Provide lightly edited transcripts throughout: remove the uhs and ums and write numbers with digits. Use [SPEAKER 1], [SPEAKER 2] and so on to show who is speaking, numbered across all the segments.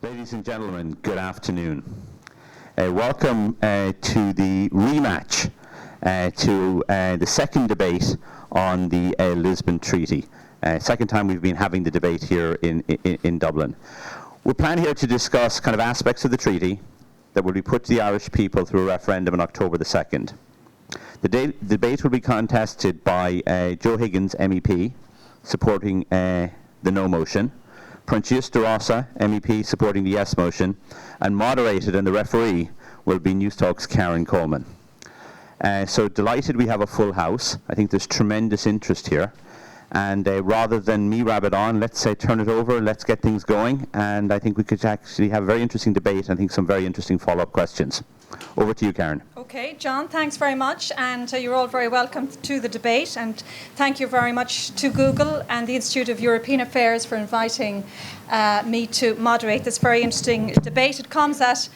[SPEAKER 1] Ladies and gentlemen, good afternoon. Welcome to the rematch to the second debate on the Lisbon Treaty. Second time we've been having the debate here in Dublin. We're planning here to discuss kind of aspects of the treaty that will be put to the Irish people through a referendum on October the 2nd. The debate will be contested by Joe Higgins MEP supporting the no motion, Prionsias de Rossa MEP supporting the yes motion, and moderated, and the referee will be Newstalk's Karen Coleman. So delighted we have a full house. I think there's tremendous interest here. And rather than me rabbit on, let's turn it over, let's get things going. And I think we could actually have a very interesting debate, and I think some very interesting follow-up questions. Over to you, Karen.
[SPEAKER 2] Okay, John, thanks very much. And you're all very welcome to the debate. And thank you very much to Google and the Institute of European Affairs for inviting me to moderate this very interesting debate. It comes at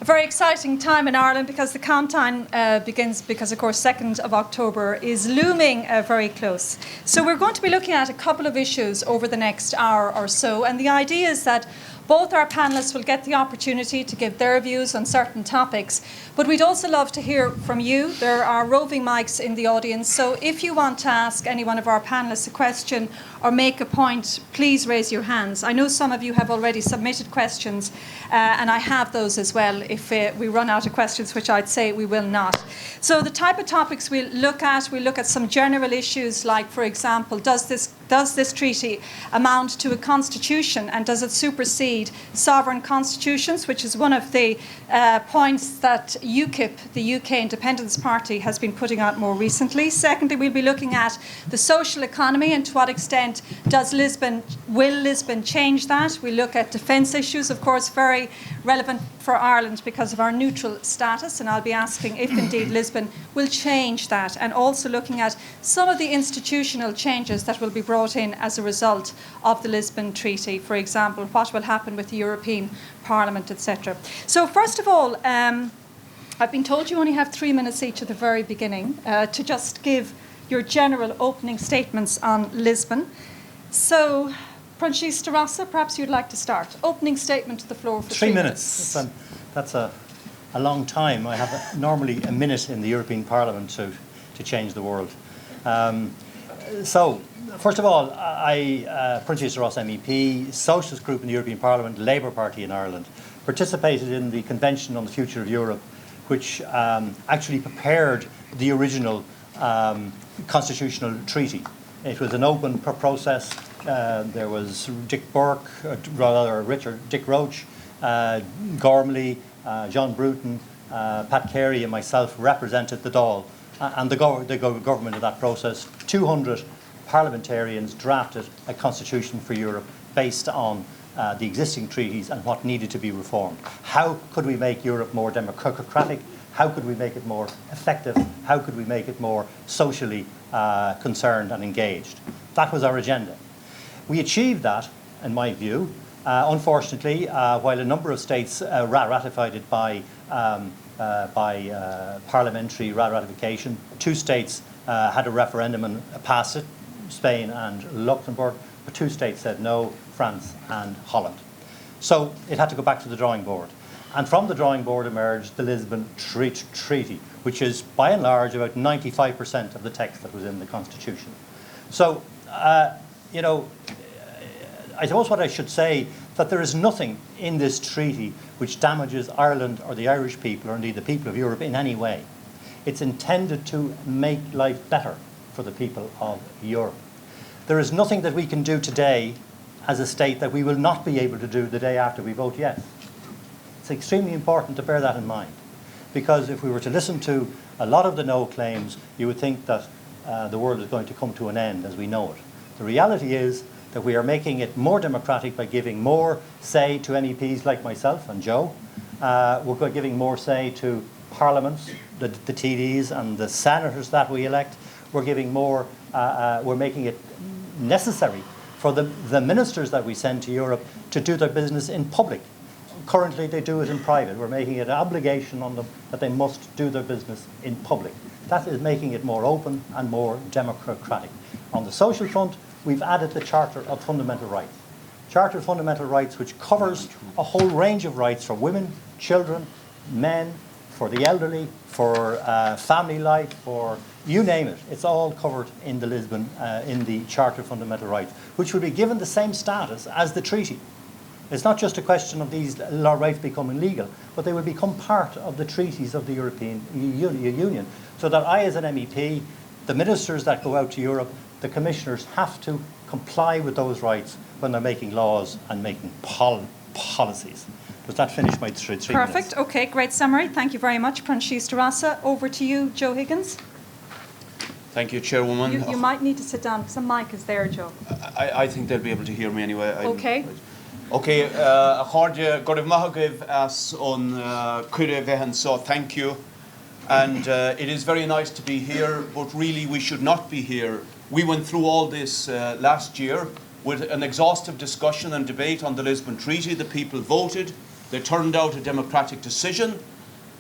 [SPEAKER 2] a very exciting time in Ireland because the countdown begins because, of course, 2nd of October is looming very close. So we're going to be looking at a couple of issues over the next hour or so. And the idea is that both our panellists will get the opportunity to give their views on certain topics, but we'd also love to hear from you. There are roving mics in the audience, so if you want to ask any one of our panellists a question or make a point, please raise your hands. I know some of you have already submitted questions, and I have those as well if we run out of questions, which I'd say we will not. So the type of topics we'll look at some general issues like, for example, does this treaty amount to a constitution, and does it supersede sovereign constitutions, which is one of the points that UKIP, the UK Independence Party, has been putting out more recently. Secondly, we'll be looking at the social economy and to what extent will Lisbon change that. We look at defence issues, of course, very relevant for Ireland because of our neutral status, and I'll be asking if indeed Lisbon will change that, and also looking at some of the institutional changes that will be brought in as a result of the Lisbon Treaty. For example, what will happen with the European Parliament, etc. So first of all, I've been told you only have 3 minutes each at the very beginning to just give your general opening statements on Lisbon. So, Prionsias de Rossa, perhaps you'd like to start. Opening statement to the floor for 3 minutes.
[SPEAKER 3] That's a long time. I have normally a minute in the European Parliament to change the world. So, first of all, Prionsias de Rossa MEP, Socialist Group in the European Parliament, Labour Party in Ireland, participated in the Convention on the Future of Europe, which actually prepared the original constitutional treaty. It was an open process. There was Dick Roach, Gormley, John Bruton, Pat Carey and myself represented the Dáil and the government of that process. 200 parliamentarians drafted a constitution for Europe based on the existing treaties and what needed to be reformed. How could we make Europe more democratic? How could we make it more effective? How could we make it more socially concerned and engaged? That was our agenda. We achieved that, in my view. Unfortunately, while a number of states ratified it by parliamentary ratification, 2 states had a referendum and passed it, Spain and Luxembourg, but 2 states said no, France and Holland. So it had to go back to the drawing board. And from the drawing board emerged the Lisbon Treaty, which is, by and large, about 95% of the text that was in the Constitution. So, I suppose what I should say, that there is nothing in this treaty which damages Ireland or the Irish people, or indeed the people of Europe, in any way. It's intended to make life better for the people of Europe. There is nothing that we can do today as a state that we will not be able to do the day after we vote yes. It's extremely important to bear that in mind, because if we were to listen to a lot of the no claims, you would think that the world is going to come to an end as we know it. The reality is that we are making it more democratic by giving more say to MEPs like myself and Joe. We're giving more say to parliaments, the TDs and the senators that we elect. We're giving more, we're making it necessary for the ministers that we send to Europe to do their business in public. Currently they do it in private. We're making it an obligation on them that they must do their business in public. That is making it more open and more democratic. On the social front, we've added the Charter of Fundamental Rights. Charter of Fundamental Rights, which covers a whole range of rights for women, children, men, for the elderly, for family life, for you name it. It's all covered in the in the Charter of Fundamental Rights, which will be given the same status as the treaty. It's not just a question of these rights becoming legal, but they will become part of the treaties of the European Union. So that I, as an MEP, the ministers that go out to Europe, the commissioners have to comply with those rights when they're making laws and making policies. Does that finish my three minutes?
[SPEAKER 2] Perfect. Okay, great summary. Thank you very much, Prionsias de Rossa. Over to you, Joe Higgins.
[SPEAKER 4] Thank you, Chairwoman.
[SPEAKER 2] You might need to sit down because the mic is there, Joe.
[SPEAKER 4] I think they'll be able to hear me anyway.
[SPEAKER 2] Okay.
[SPEAKER 4] Okay, a cháirde go raibh maithagibh as on cuire bheithin, so thank you. And it is very nice to be here, but really we should not be here. We went through all this last year with an exhaustive discussion and debate on the Lisbon Treaty. The people voted. They turned out a democratic decision.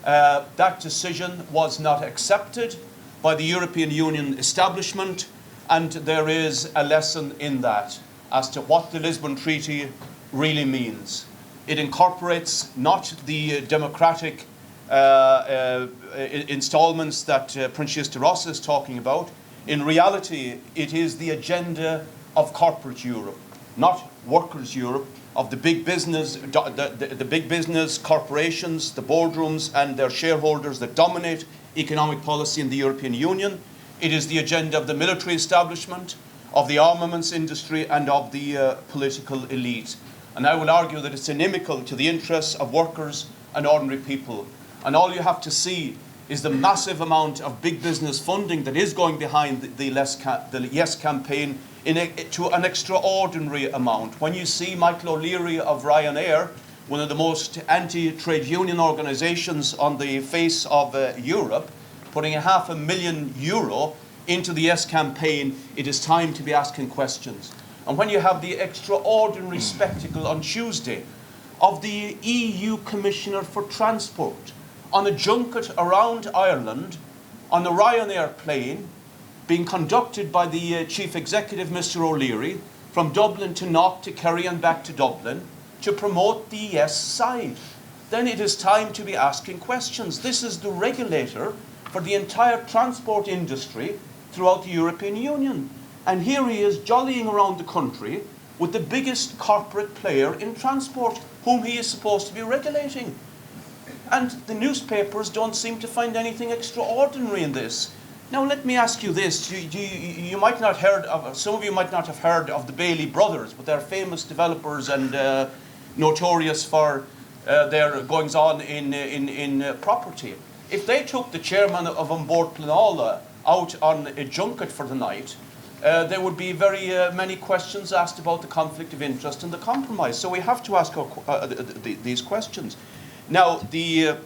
[SPEAKER 4] That decision was not accepted by the European Union establishment, and there is a lesson in that as to what the Lisbon Treaty really means. It incorporates not the democratic installments that Prionsias de Rossa is talking about. In reality, it is the agenda of corporate Europe, not workers' Europe, of the big business, the big business corporations, the boardrooms and their shareholders that dominate economic policy in the European Union. It is the agenda of the military establishment, of the armaments industry and of the political elite. And I will argue that it's inimical to the interests of workers and ordinary people. And all you have to see is the massive amount of big business funding that is going behind the Yes campaign to an extraordinary amount. When you see Michael O'Leary of Ryanair, one of the most anti-trade union organisations on the face of Europe, putting €500,000 into the Yes campaign, it is time to be asking questions. And when you have the extraordinary spectacle on Tuesday of the EU Commissioner for Transport on a junket around Ireland on a Ryanair plane being conducted by the Chief Executive, Mr. O'Leary, from Dublin to Knock to Kerry and back to Dublin to promote the Yes side, then it is time to be asking questions. This is the regulator for the entire transport industry throughout the European Union. And here he is jollying around the country with the biggest corporate player in transport, whom he is supposed to be regulating. And the newspapers don't seem to find anything extraordinary in this. Now let me ask you this, you might not heard of, some of you might not have heard of the Bailey brothers, but they're famous developers and notorious for their goings-on in property. If they took the chairman of On Board Pleanála out on a junket for the night, there would be very many questions asked about the conflict of interest and the compromise. So we have to ask these questions. Now, the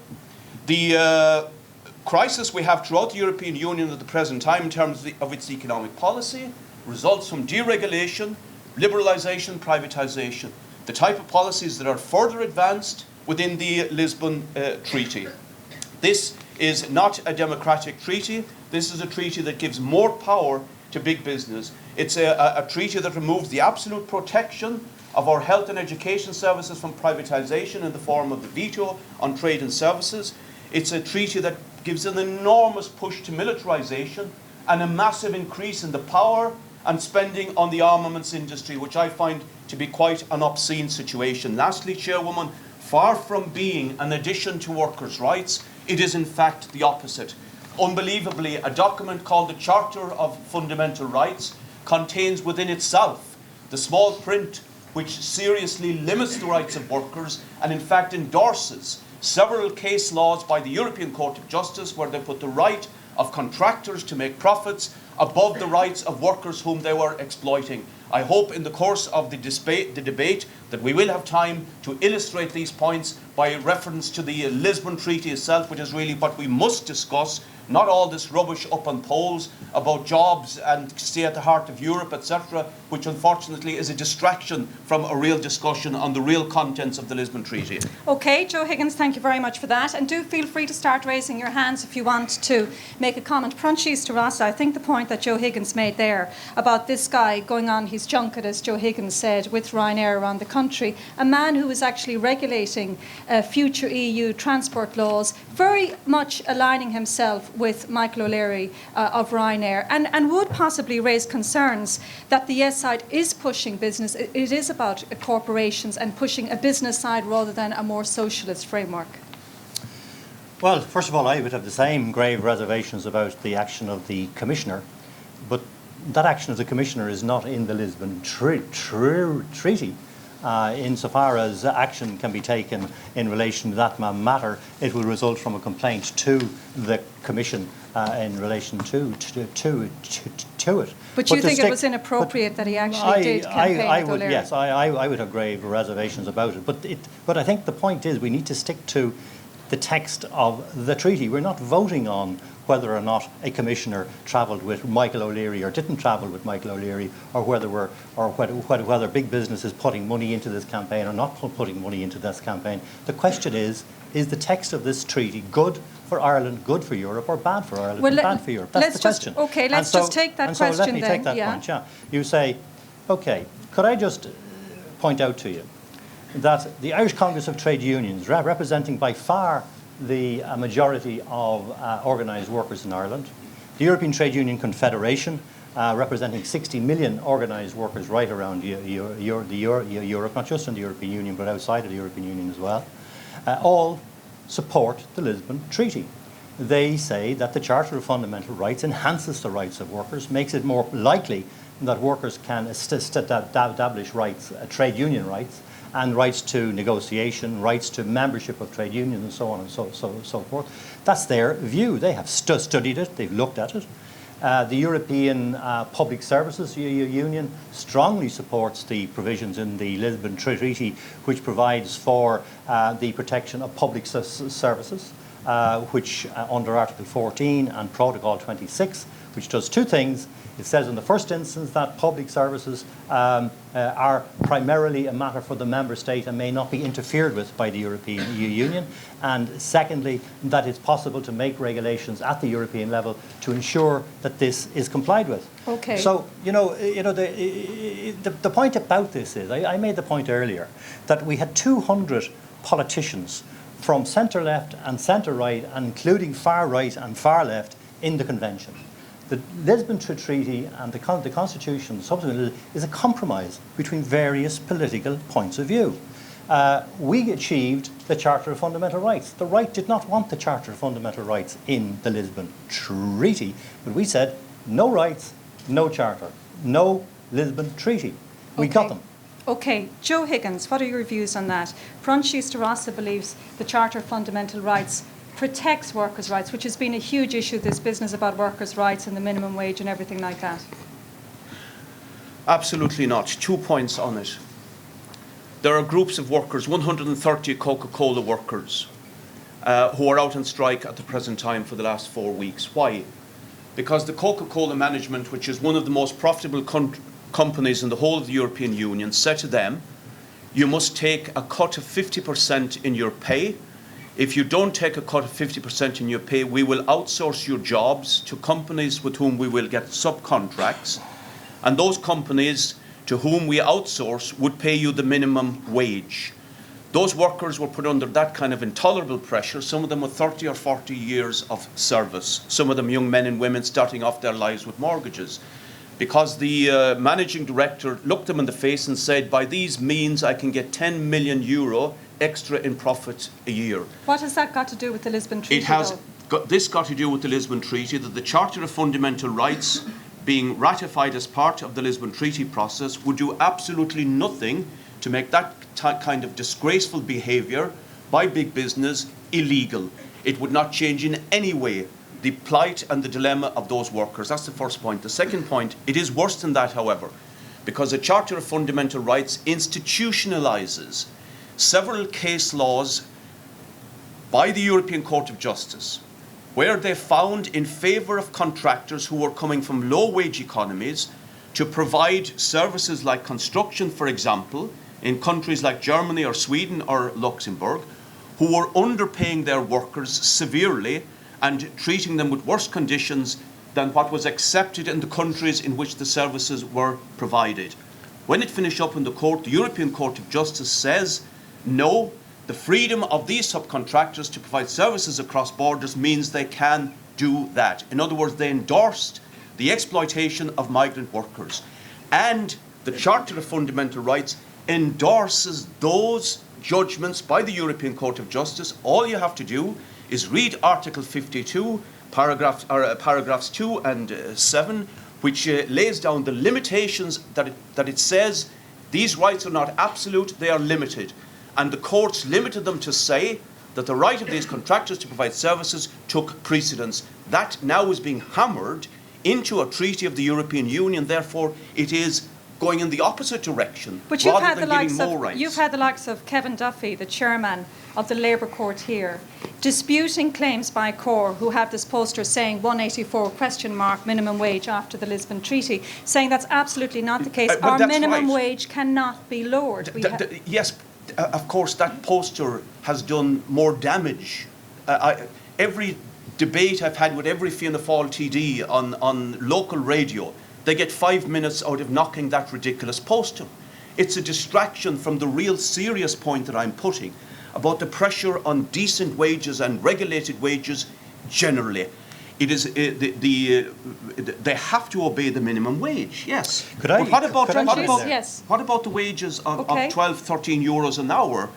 [SPEAKER 4] crisis we have throughout the European Union at the present time in terms of its economic policy results from deregulation, liberalisation, privatisation, the type of policies that are further advanced within the Lisbon Treaty. This is not a democratic treaty. This is a treaty that gives more power to big business. It's a treaty that removes the absolute protection of our health and education services from privatisation in the form of the veto on trade and services. It's a treaty that gives an enormous push to militarisation and a massive increase in the power and spending on the armaments industry, which I find to be quite an obscene situation. Lastly, Chairwoman, far from being an addition to workers' rights, it is in fact the opposite. Unbelievably, a document called the Charter of Fundamental Rights contains within itself the small print which seriously limits the rights of workers and in fact endorses several case laws by the European Court of Justice where they put the right of contractors to make profits above the rights of workers whom they were exploiting. I hope in the course of the debate that we will have time to illustrate these points by reference to the Lisbon Treaty itself, which is really what we must discuss not all this rubbish up on polls about jobs and stay at the heart of Europe, etc., which unfortunately is a distraction from a real discussion on the real contents of the Lisbon Treaty.
[SPEAKER 2] Okay, Joe Higgins, thank you very much for that. And do feel free to start raising your hands if you want to make a comment. Prionsias de Rossa, I think the point that Joe Higgins made there about this guy going on his junket, as Joe Higgins said, with Ryanair around the country, a man who was actually regulating future EU transport laws, very much aligning himself with Michael O'Leary of Ryanair, and would possibly raise concerns that the yes side is pushing business. It is about corporations and pushing a business side rather than a more socialist framework.
[SPEAKER 3] Well, first of all, I would have the same grave reservations about the action of the Commissioner, but that action of the Commissioner is not in the Lisbon Treaty. Insofar as action can be taken in relation to that matter, it will result from a complaint to the Commission in relation to it.
[SPEAKER 2] But you think it was inappropriate that he actually did campaign with O'Leary?
[SPEAKER 3] Yes, I would have grave reservations about it. But I think the point is we need to stick to the text of the treaty. We're not voting on whether or not a commissioner travelled with Michael O'Leary or didn't travel with Michael O'Leary, or whether big business is putting money into this campaign or not putting money into this campaign. The question is the text of this treaty good for Ireland, good for Europe, or bad for Ireland, and bad for Europe? That's the question.
[SPEAKER 2] Let's just take that question then.
[SPEAKER 3] So let me take that point, yeah. You say, okay, could I just point out to you that the Irish Congress of Trade Unions, representing by far the majority of organised workers in Ireland, the European Trade Union Confederation, representing 60 million organised workers right around Europe, not just in the European Union but outside of the European Union as well, all support the Lisbon Treaty. They say that the Charter of Fundamental Rights enhances the rights of workers, makes it more likely that workers can establish rights, trade union rights, and rights to negotiation, rights to membership of trade unions, and so on and so forth. That's their view. They have studied it, they've looked at it. The European Public Services Union strongly supports the provisions in the Lisbon Treaty, which provides for the protection of public services, which under Article 14 and Protocol 26, which does two things. It says in the first instance that public services are primarily a matter for the member state and may not be interfered with by the European Union. And secondly, that it's possible to make regulations at the European level to ensure that this is complied with.
[SPEAKER 2] Okay.
[SPEAKER 3] So, the point about this is, I made the point earlier, that we had 200 politicians from centre-left and centre-right, including far-right and far-left, in the convention. The Lisbon Treaty and the Constitution subsequently is a compromise between various political points of view. We achieved the Charter of Fundamental Rights. The right did not want the Charter of Fundamental Rights in the Lisbon Treaty, but we said no rights, no charter, no Lisbon Treaty. We got them.
[SPEAKER 2] Okay, Joe Higgins, what are your views on that? Prionsias de Rossa believes the Charter of Fundamental Rights protects workers' rights, which has been a huge issue, this business about workers' rights and the minimum wage and everything like that.
[SPEAKER 4] Absolutely not. 2 points on it. There are groups of workers, 130 Coca-Cola workers, who are out on strike at the present time for the last 4 weeks. Why? Because the Coca-Cola management, which is one of the most profitable companies in the whole of the European Union, said to them, you must take a cut of 50% in your pay. If you don't take a cut of 50% in your pay, we will outsource your jobs to companies with whom we will get subcontracts. And those companies to whom we outsource would pay you the minimum wage. Those workers were put under that kind of intolerable pressure, some of them with 30 or 40 years of service, some of them young men and women starting off their lives with mortgages. Because the managing director looked them in the face and said, by these means I can get 10 million euro extra in profit a year.
[SPEAKER 2] What has that got to do with the Lisbon Treaty?
[SPEAKER 4] It has got to do with the Lisbon Treaty, that the Charter of Fundamental Rights being ratified as part of the Lisbon Treaty process would do absolutely nothing to make that kind of disgraceful behaviour by big business illegal. It would not change in any way the plight and the dilemma of those workers. That's the first point. The second point, it is worse than that, however, because the Charter of Fundamental Rights institutionalises several case laws by the European Court of Justice where they found in favour of contractors who were coming from low-wage economies to provide services like construction, for example, in countries like Germany or Sweden or Luxembourg, who were underpaying their workers severely and treating them with worse conditions than what was accepted in the countries in which the services were provided. When it finished up in the court, the European Court of Justice says, no, the freedom of these subcontractors to provide services across borders means they can do that. In other words, they endorsed the exploitation of migrant workers. And the Charter of Fundamental Rights endorses those judgments by the European Court of Justice. All you have to do is read Article 52, paragraphs 2 and 7, which lays down the limitations that it says these rights are not absolute, they are limited. And the courts limited them to say that the right of these contractors to provide services took precedence. That now is being hammered into a treaty of the European Union. Therefore, it is going in the opposite direction
[SPEAKER 2] but you've
[SPEAKER 4] rather
[SPEAKER 2] had
[SPEAKER 4] than
[SPEAKER 2] the
[SPEAKER 4] giving
[SPEAKER 2] likes
[SPEAKER 4] more
[SPEAKER 2] of,
[SPEAKER 4] rights.
[SPEAKER 2] You've had the likes of Kevin Duffy, the chairman of the Labour Court here, disputing claims by CORE, who have this poster saying 184 question mark minimum wage after the Lisbon Treaty, saying that's absolutely not the case.
[SPEAKER 4] Well,
[SPEAKER 2] Our minimum
[SPEAKER 4] right.
[SPEAKER 2] wage cannot be lowered.
[SPEAKER 4] Yes, of course, that poster has done more damage. Every debate I've had with every Fianna Fáil TD on local radio, they get 5 minutes out of knocking that ridiculous poster. It's a distraction from the real serious point that I'm putting about the pressure on decent wages and regulated wages generally. It is they have to obey the minimum wage, yes.
[SPEAKER 3] But
[SPEAKER 4] what about
[SPEAKER 2] Yes.
[SPEAKER 4] what about the wages of
[SPEAKER 2] Okay.
[SPEAKER 4] 12, 13 euros an hour?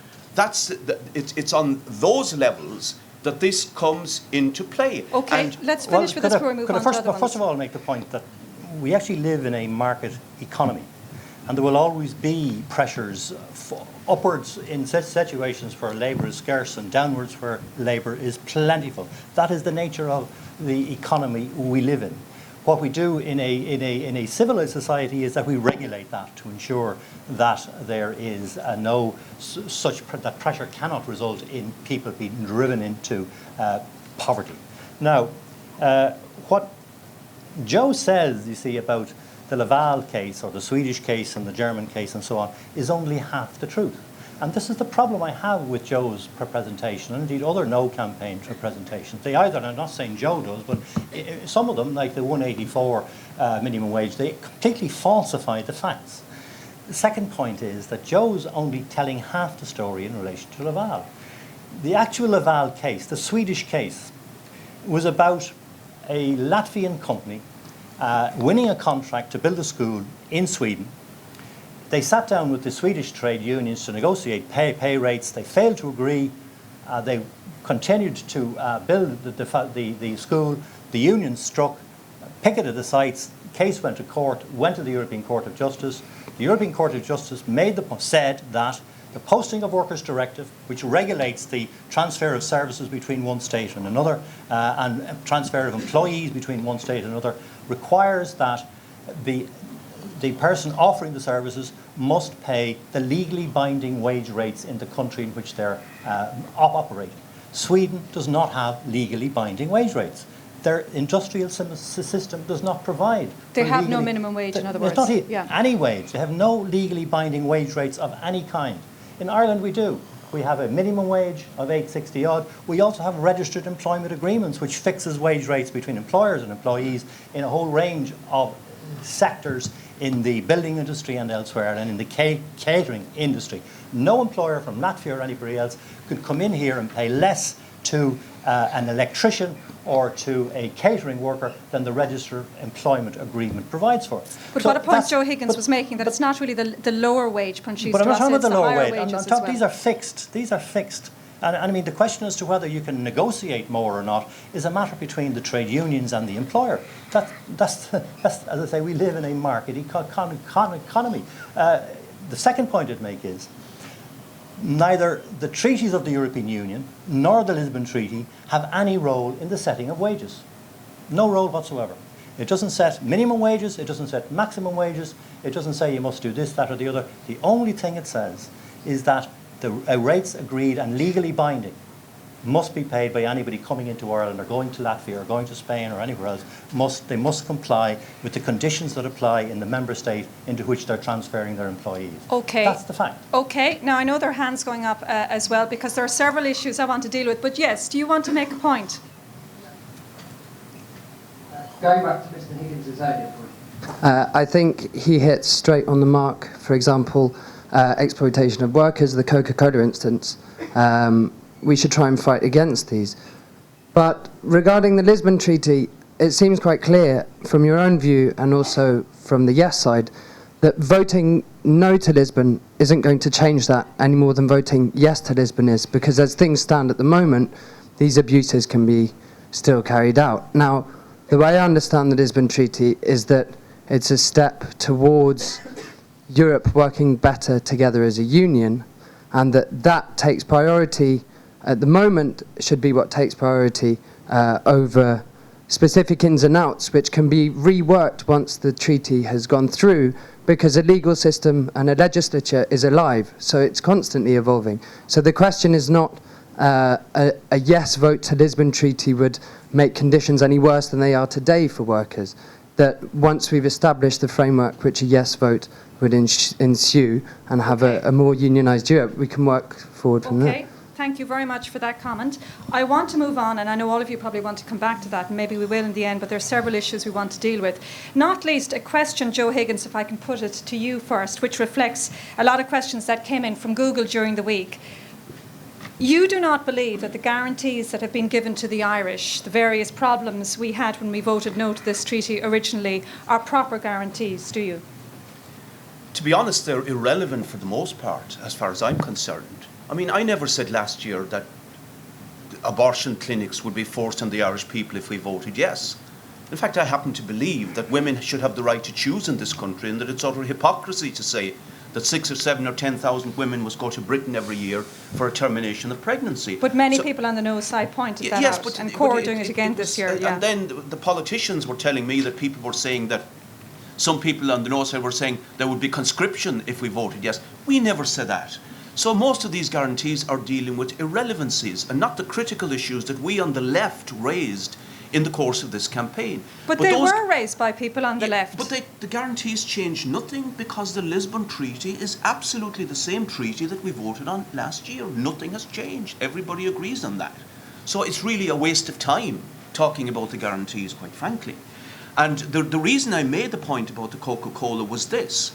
[SPEAKER 4] It's on those levels that this comes into play.
[SPEAKER 2] Okay,
[SPEAKER 4] And
[SPEAKER 2] let's finish with this before we move on to other ones.
[SPEAKER 3] First of all, make the point that we actually live in a market economy, and there will always be pressures upwards in such situations where labour is scarce and downwards where labour is plentiful. That is the nature of the economy we live in. What we do in a civilized society is that we regulate that to ensure that there is that pressure cannot result in people being driven into poverty. Now, what Joe says, you see, about the Laval case or the Swedish case and the German case and so on is only half the truth. And this is the problem I have with Joe's presentation, and indeed other no campaign presentations. They either, and I'm not saying Joe does, but some of them, like the 184 minimum wage, they completely falsify the facts. The second point is that Joe's only telling half the story in relation to Laval. The actual Laval case, the Swedish case, was about a Latvian company winning a contract to build a school in Sweden. They sat down with the Swedish trade unions to negotiate pay rates. They failed to agree. They continued to build the school. The unions struck, picketed the sites. Case went to court, went to the European Court of Justice. The European Court of Justice said that the Posting of Workers Directive, which regulates the transfer of services between one state and another, and transfer of employees between one state and another, requires that the person offering the services must pay the legally binding wage rates in the country in which they're operating. Sweden does not have legally binding wage rates. Their industrial system does not provide.
[SPEAKER 2] They have no minimum wage, in other words.
[SPEAKER 3] It's not any wage. They have no legally binding wage rates of any kind. In Ireland we do. We have a minimum wage of 860 odd. We also have registered employment agreements which fixes wage rates between employers and employees in a whole range of sectors in the building industry and elsewhere, and in the catering industry. No employer from Latvia or anybody else could come in here and pay less to an electrician or to a catering worker than the registered employment agreement provides for.
[SPEAKER 2] But what a point Joe Higgins was making, that it's not really the lower wage, Prionsias
[SPEAKER 3] But I'm not
[SPEAKER 2] de
[SPEAKER 3] talking
[SPEAKER 2] Rossa,
[SPEAKER 3] about the lower
[SPEAKER 2] higher
[SPEAKER 3] wage.
[SPEAKER 2] wages
[SPEAKER 3] I'm
[SPEAKER 2] as
[SPEAKER 3] talking,
[SPEAKER 2] well.
[SPEAKER 3] These are fixed. These are fixed. And I mean, the question as to whether you can negotiate more or not is a matter between the trade unions and the employer. That's as I say, we live in a market economy. The second point I'd make is neither the treaties of the European Union nor the Lisbon Treaty have any role in the setting of wages. No role whatsoever. It doesn't set minimum wages, it doesn't set maximum wages, it doesn't say you must do this, that or the other. The only thing it says is that the rates agreed and legally binding must be paid by anybody coming into Ireland or going to Latvia or going to Spain or anywhere else. They must comply with the conditions that apply in the member state into which they're transferring their employees.
[SPEAKER 2] Okay.
[SPEAKER 3] That's the fact.
[SPEAKER 2] Okay. Now, I know there are hands going up as well, because there are several issues I want to deal with. But yes, do you want to make a point?
[SPEAKER 5] Going back to Mr. Higgins' earlier point, I think he hits straight on the mark. For example, exploitation of workers, the Coca-Cola instance. We should try and fight against these. But regarding the Lisbon Treaty, it seems quite clear from your own view and also from the yes side that voting no to Lisbon isn't going to change that any more than voting yes to Lisbon is, because as things stand at the moment, these abuses can be still carried out. Now, the way I understand the Lisbon Treaty is that it's a step towards Europe working better together as a union, and that takes priority at the moment, should be what takes priority over specific ins and outs, which can be reworked once the treaty has gone through, because a legal system and a legislature is alive, so it's constantly evolving. So the question is not a yes vote to Lisbon Treaty would make conditions any worse than they are today for workers. That once we've established the framework which a yes vote would ensue and have a more unionised Europe, we can work forward from there.
[SPEAKER 2] Okay. Thank you very much for that comment. I want to move on, and I know all of you probably want to come back to that, and maybe we will in the end, but there are several issues we want to deal with. Not least a question, Joe Higgins, if I can put it to you first, which reflects a lot of questions that came in from Google during the week. You do not believe that the guarantees that have been given to the Irish, the various problems we had when we voted no to this treaty originally, are proper guarantees, do you?
[SPEAKER 4] To be honest, they're irrelevant for the most part, as far as I'm concerned. I mean, I never said last year that abortion clinics would be forced on the Irish people if we voted yes. In fact, I happen to believe that women should have the right to choose in this country, and that it's utter hypocrisy to say that 6 or 7 or 10,000 women must go to Britain every year for a termination of pregnancy.
[SPEAKER 2] But many people on the no side pointed that out, and CORE are doing it again this year.
[SPEAKER 4] And then the politicians were telling me that people were saying that some people on the no side were saying there would be conscription if we voted yes. We never said that. So most of these guarantees are dealing with irrelevancies and not the critical issues that we on the left raised in the course of this campaign.
[SPEAKER 2] But they were raised by people on the left.
[SPEAKER 4] But the guarantees change nothing, because the Lisbon Treaty is absolutely the same treaty that we voted on last year. Nothing has changed. Everybody agrees on that. So it's really a waste of time talking about the guarantees, quite frankly. And the reason I made the point about the Coca-Cola was this.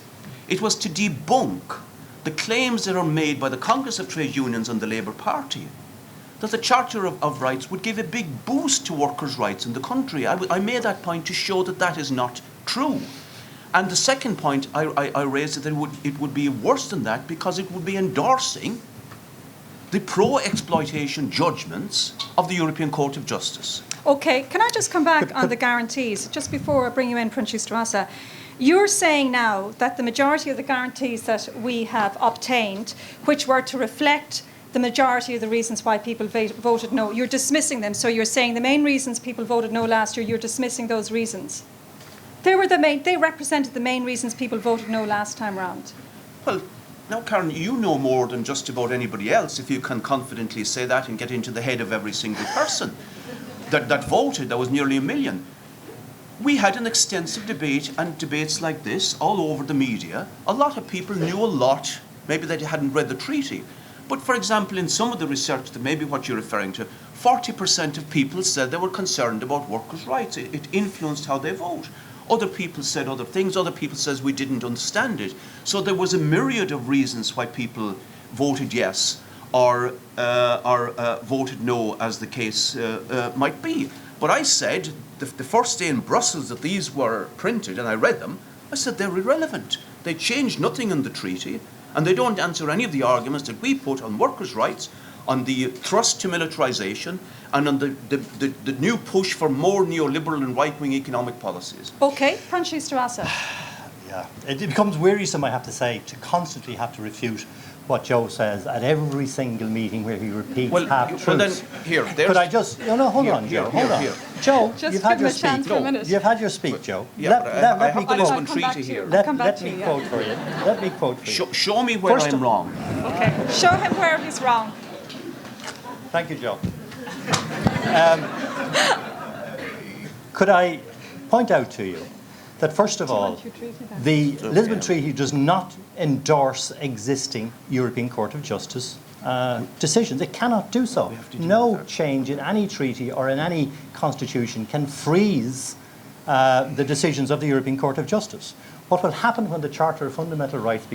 [SPEAKER 4] It was to debunk the claims that are made by the Congress of Trade Unions and the Labour Party that the Charter of Rights would give a big boost to workers' rights in the country. I made that point to show that that is not true. And the second point I raised is that it would be worse than that, because it would be endorsing the pro-exploitation judgments of the European Court of Justice.
[SPEAKER 2] Okay, can I just come back on the guarantees, just before I bring you in, Prionsias de Rossa? You're saying now that the majority of the guarantees that we have obtained, which were to reflect the majority of the reasons why people voted no, you're dismissing them. So you're saying the main reasons people voted no last year, you're dismissing those reasons. They represented the main reasons people voted no last time round.
[SPEAKER 4] Well, now, Karen, you know more than just about anybody else if you can confidently say that and get into the head of every single person that voted. That was nearly 1 million. We had an extensive debate, and debates like this all over the media. A lot of people knew a lot. Maybe they hadn't read the treaty. But for example, in some of the research, that maybe what you're referring to, 40% of people said they were concerned about workers' rights. It influenced how they vote. Other people said other things. Other people said we didn't understand it. So there was a myriad of reasons why people voted yes or voted no, as the case might be. But I said, the first day in Brussels that these were printed, and I read them, I said they're irrelevant. They change nothing in the treaty, and they don't answer any of the arguments that we put on workers' rights, on the thrust to militarisation, and on the new push for more neoliberal and right-wing economic policies.
[SPEAKER 2] Okay, Prionsias de Rossa.
[SPEAKER 3] Yeah, it becomes wearisome, I have to say, to constantly have to refute what Joe says at every single meeting where he repeats half-truths.
[SPEAKER 4] Well, then, here,
[SPEAKER 3] Could I just... No, hold on, Joe, hold on. Joe,
[SPEAKER 2] just
[SPEAKER 3] you've had your
[SPEAKER 2] give him a chance
[SPEAKER 3] speech.
[SPEAKER 2] for a minute.
[SPEAKER 3] You've had your speech, Joe.
[SPEAKER 4] Yeah,
[SPEAKER 3] let me
[SPEAKER 4] the Lisbon
[SPEAKER 3] quote.
[SPEAKER 4] Treaty here.
[SPEAKER 3] Let me quote for you. Let me quote for you.
[SPEAKER 4] Show me where I'm wrong.
[SPEAKER 2] Okay, show him where he's wrong.
[SPEAKER 3] Thank you, Joe. Could I point out to you that, first of all, the Lisbon Treaty does not endorse existing European Court of Justice decisions. It cannot do so. No change in any treaty or in any constitution can freeze the decisions of the European Court of Justice. What will happen when the Charter of Fundamental Rights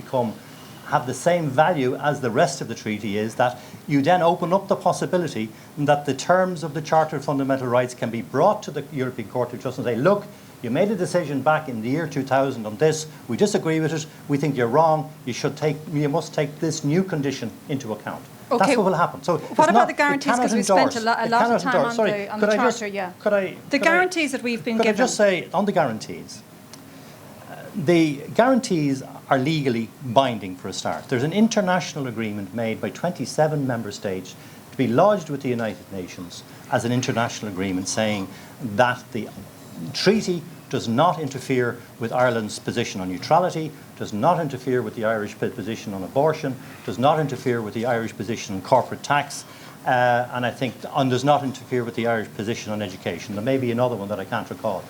[SPEAKER 3] have the same value as the rest of the treaty is that you then open up the possibility that the terms of the Charter of Fundamental Rights can be brought to the European Court of Justice and say, look, you made a decision back in the year 2000 on this, we disagree with it, we think you're wrong, you must take this new condition into account.
[SPEAKER 2] Okay.
[SPEAKER 3] That's what will happen. So
[SPEAKER 2] what about the guarantees? Because we spent a lot of time on the Charter, The guarantees that we've been given.
[SPEAKER 3] Could I just say, on the guarantees, the guarantees are legally binding for a start. There's an international agreement made by 27 member states to be lodged with the United Nations as an international agreement saying that the treaty does not interfere with Ireland's position on neutrality, does not interfere with the Irish position on abortion, does not interfere with the Irish position on corporate tax, and does not interfere with the Irish position on education. There may be another one that I can't recall.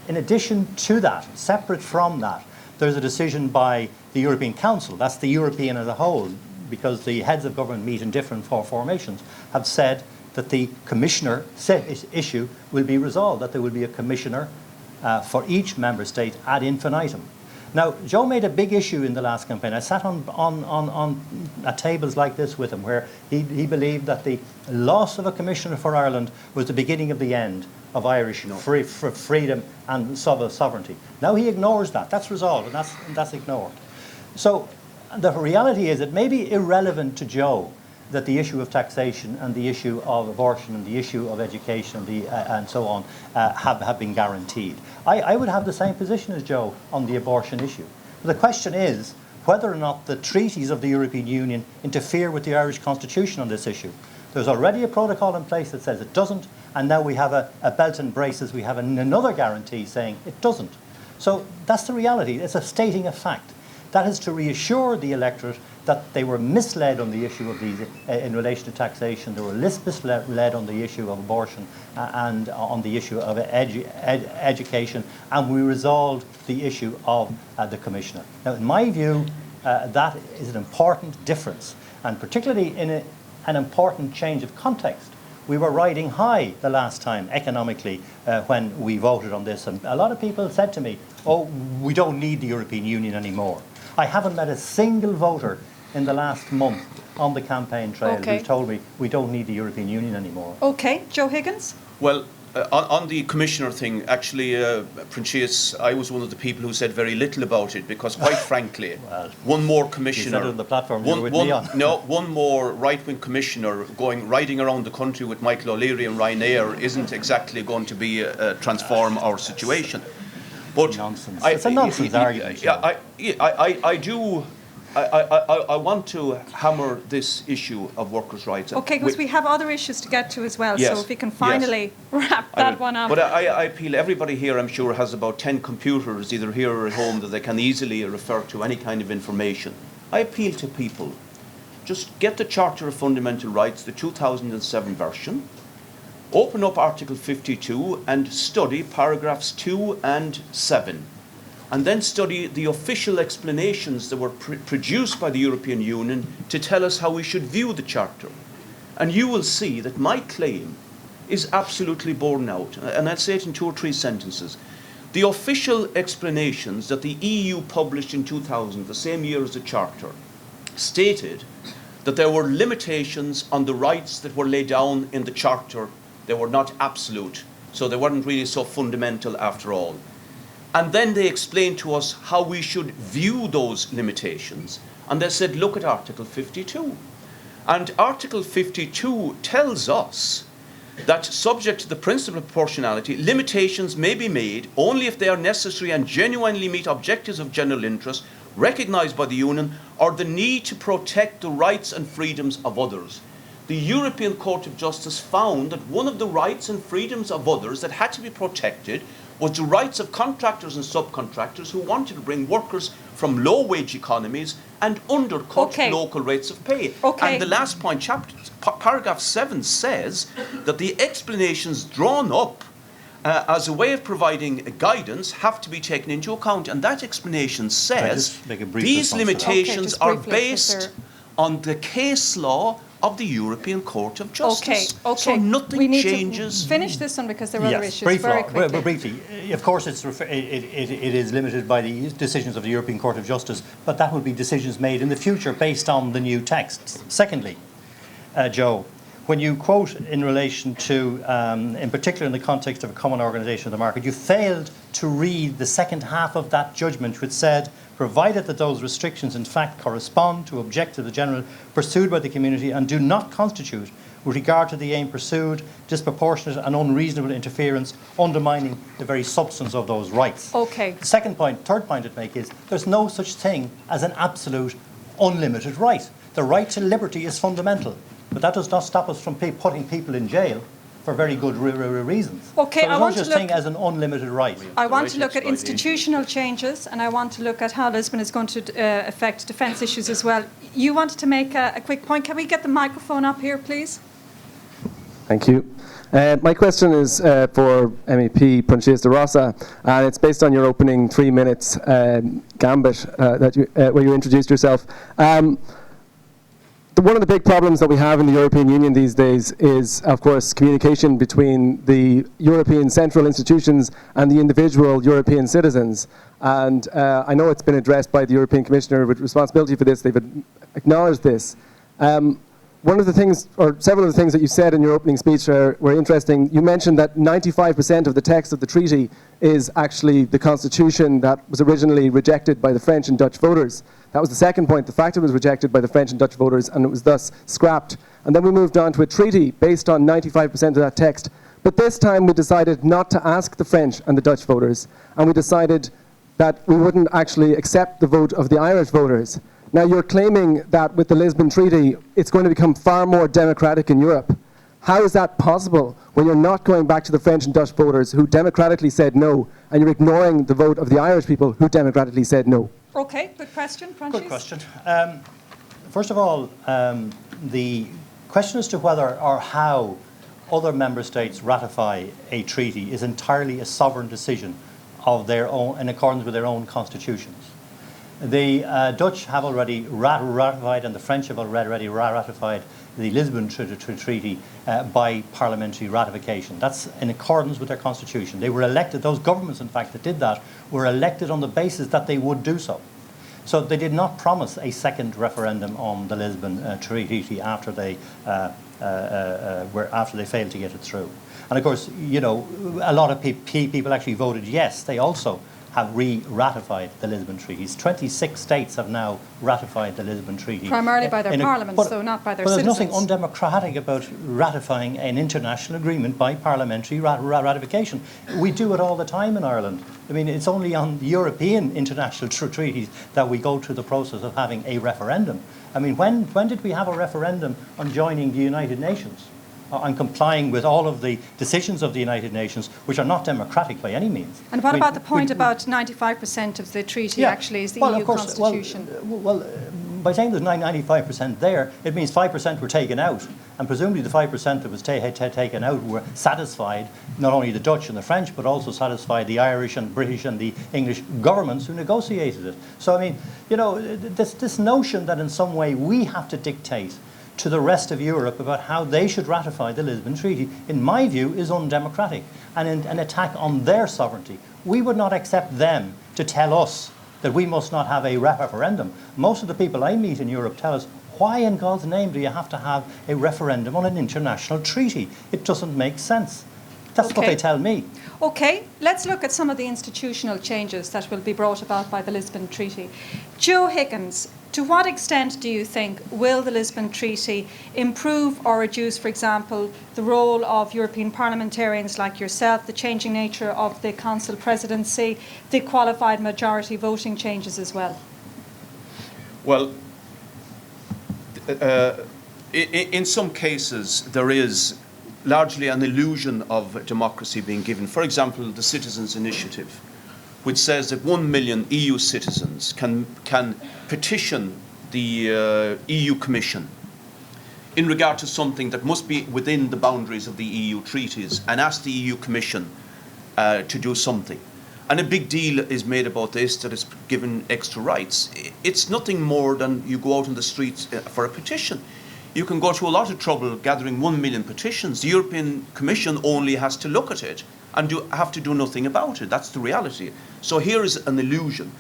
[SPEAKER 3] In addition to that, separate from that, there's a decision by the European Council, that's the European as a whole, because the heads of government meet in different formations, have said that the commissioner issue will be resolved, that there will be a commissioner for each member state ad infinitum. Now, Joe made a big issue in the last campaign. I sat at tables like this with him, where he believed that the loss of a commissioner for Ireland was the beginning of the end of Irish freedom and sovereignty. Now he ignores that. That's resolved, and that's ignored. So the reality is it may be irrelevant to Joe that the issue of taxation and the issue of abortion and the issue of education and so on have been guaranteed. I would have the same position as Joe on the abortion issue. But the question is whether or not the treaties of the European Union interfere with the Irish Constitution on this issue. There's already a protocol in place that says it doesn't, and now we have a belt and braces, we have another guarantee saying it doesn't. So that's the reality. It's a stating a fact. That is to reassure the electorate that they were misled on the issue of these in relation to taxation. They were misled on the issue of abortion and on the issue of education, and we resolved the issue of the commissioner. Now, in my view, that is an important difference, and particularly in an important change of context. We were riding high the last time economically when we voted on this, and a lot of people said to me, oh, we don't need the European Union anymore. I haven't met a single voter in the last month on the campaign trail who's told me we don't need the European Union anymore.
[SPEAKER 2] Okay, Joe Higgins?
[SPEAKER 4] Well, on the commissioner thing, actually, Prionsias, I was one of the people who said very little about it because, quite frankly,
[SPEAKER 3] well,
[SPEAKER 4] one more commissioner.
[SPEAKER 3] You said it on the platform you were with me on.
[SPEAKER 4] No, one more right-wing commissioner riding around the country with Michael O'Leary and Ryanair isn't exactly going to be transform our situation. But
[SPEAKER 3] nonsense. It's a nonsense argument.
[SPEAKER 4] I want to hammer this issue of workers' rights.
[SPEAKER 2] Okay, because we have other issues to get to as well,
[SPEAKER 4] yes,
[SPEAKER 2] so if we can finally wrap that one up.
[SPEAKER 4] But I appeal, everybody here I'm sure has about 10 computers either here or at home that they can easily refer to any kind of information. I appeal to people, just get the Charter of Fundamental Rights, the 2007 version, open up Article 52 and study paragraphs 2 and 7. And then study the official explanations that were produced by the European Union to tell us how we should view the Charter. And you will see that my claim is absolutely borne out. And I'll say it in 2 or 3 sentences. The official explanations that the EU published in 2000, the same year as the Charter, stated that there were limitations on the rights that were laid down in the Charter. They were not absolute, so they weren't really so fundamental after all. And then they explained to us how we should view those limitations. And they said, look at Article 52. And Article 52 tells us that, subject to the principle of proportionality, limitations may be made only if they are necessary and genuinely meet objectives of general interest recognised by the Union or the need to protect the rights and freedoms of others. The European Court of Justice found that one of the rights and freedoms of others that had to be protected was the rights of contractors and subcontractors who wanted to bring workers from from low-wage economies and undercut
[SPEAKER 2] Okay.
[SPEAKER 4] local rates of pay.
[SPEAKER 2] Okay.
[SPEAKER 4] And the last point, paragraph 7 says that the explanations drawn up as a way of providing guidance have to be taken into account. And that explanation says
[SPEAKER 3] just make a brief
[SPEAKER 4] these
[SPEAKER 3] response to that?
[SPEAKER 4] limitations
[SPEAKER 2] Okay, just
[SPEAKER 4] are
[SPEAKER 2] briefly,
[SPEAKER 4] based
[SPEAKER 2] Mr.
[SPEAKER 4] on the case law of the European Court of Justice.
[SPEAKER 2] Okay.
[SPEAKER 4] So
[SPEAKER 2] we
[SPEAKER 4] nothing
[SPEAKER 2] need
[SPEAKER 4] changes.
[SPEAKER 2] to finish this one because there are other
[SPEAKER 3] Yes,
[SPEAKER 2] issues.
[SPEAKER 3] brief
[SPEAKER 2] Very
[SPEAKER 3] law.
[SPEAKER 2] quickly.
[SPEAKER 3] Briefly, of course, it is limited by the decisions of the European Court of Justice, but that will be decisions made in the future based on the new texts. Secondly, Joe, when you quote in relation to, in particular in the context of a common organisation of the market, you failed to read the second half of that judgment, which said, provided that those restrictions in fact correspond to objectives general pursued by the community and do not constitute, with regard to the aim pursued, disproportionate and unreasonable interference, undermining the very substance of those rights.
[SPEAKER 2] Okay.
[SPEAKER 3] Third point I'd make is there's no such thing as an absolute unlimited right. The right to liberty is fundamental, but that does not stop us from putting people in jail for very good reasons.
[SPEAKER 2] Okay,
[SPEAKER 3] so
[SPEAKER 2] I
[SPEAKER 3] there's
[SPEAKER 2] want
[SPEAKER 3] no
[SPEAKER 2] to
[SPEAKER 3] such thing
[SPEAKER 2] look-
[SPEAKER 3] as an unlimited right.
[SPEAKER 2] I want to
[SPEAKER 4] Right
[SPEAKER 2] look at
[SPEAKER 4] exploitation.
[SPEAKER 2] institutional changes, and I want to look at how Lisbon is going to affect defence issues as well. You wanted to make a quick point. Can we get the microphone up here, please?
[SPEAKER 6] Thank you. My question is for MEP Prionsias de Rossa, and it's based on your opening 3 minutes gambit where you introduced yourself. One of the big problems that we have in the European Union these days is, of course, communication between the European central institutions and the individual European citizens. And I know it's been addressed by the European Commissioner with responsibility for this. They've acknowledged this. One of the things, or several of the things that you said in your opening speech were interesting. You mentioned that 95% of the text of the treaty is actually the constitution that was originally rejected by the French and Dutch voters. That was the second point. The fact it was rejected by the French and Dutch voters and it was thus scrapped. And then we moved on to a treaty based on 95% of that text. But this time we decided not to ask the French and the Dutch voters, and we decided that we wouldn't actually accept the vote of the Irish voters. Now, you're claiming that with the Lisbon Treaty, it's going to become far more democratic in Europe. How is that possible when you're not going back to the French and Dutch voters who democratically said no, and you're ignoring the vote of the Irish people who democratically said no?
[SPEAKER 2] Okay, good question, Prionsias.
[SPEAKER 3] Good question. First of all, the question as to whether or how other member states ratify a treaty is entirely a sovereign decision of their own, in accordance with their own constitutions. The Dutch have already ratified, and the French have already ratified the Lisbon Treaty by parliamentary ratification. That's in accordance with their constitution. They were elected, those governments, in fact, that did that, were elected on the basis that they would do so. So they did not promise a second referendum on the Lisbon Treaty after they failed to get it through. And of course, you know, a lot of people actually voted yes. They also have ratified the Lisbon Treaties. 26 states have now ratified the Lisbon Treaty.
[SPEAKER 2] Primarily by their parliaments, though, not by their
[SPEAKER 3] citizens.
[SPEAKER 2] citizens.
[SPEAKER 3] There's nothing undemocratic about ratifying an international agreement by parliamentary ratification. We do it all the time in Ireland. I mean, it's only on European international treaties that we go through the process of having a referendum. I mean, when did we have a referendum on joining the United Nations? On complying with all of the decisions of the United Nations, which are not democratic by any means.
[SPEAKER 2] And what about the point about 95% of the treaty actually is the EU constitution?
[SPEAKER 3] Well, by saying there's 95% there, it means 5% were taken out. And presumably the 5% that was taken out were satisfied not only the Dutch and the French, but also satisfied the Irish and British and the English governments who negotiated it. So, I mean, you know, this notion that in some way we have to dictate to the rest of Europe about how they should ratify the Lisbon Treaty, in my view, is undemocratic and an attack on their sovereignty. We would not accept them to tell us that we must not have a referendum. Most of the people I meet in Europe tell us, why in God's name do you have to have a referendum on an international treaty? It doesn't make sense. That's what they tell me.
[SPEAKER 2] Okay, let's look at some of the institutional changes that will be brought about by the Lisbon Treaty. Joe Higgins, to what extent do you think will the Lisbon Treaty improve or reduce, for example, the role of European parliamentarians like yourself, the changing nature of the Council presidency, the qualified majority voting changes as well?
[SPEAKER 4] Well, in some cases there is largely an illusion of democracy being given. For example, the citizens' initiative, which says that 1 million EU citizens can petition the EU Commission in regard to something that must be within the boundaries of the EU treaties and ask the EU Commission to do something. And a big deal is made about this, that it's given extra rights. It's nothing more than you go out in the streets for a petition. You can go to a lot of trouble gathering 1 million petitions. The European Commission only has to look at it and have to do nothing about it. That's the reality. So here is an illusion.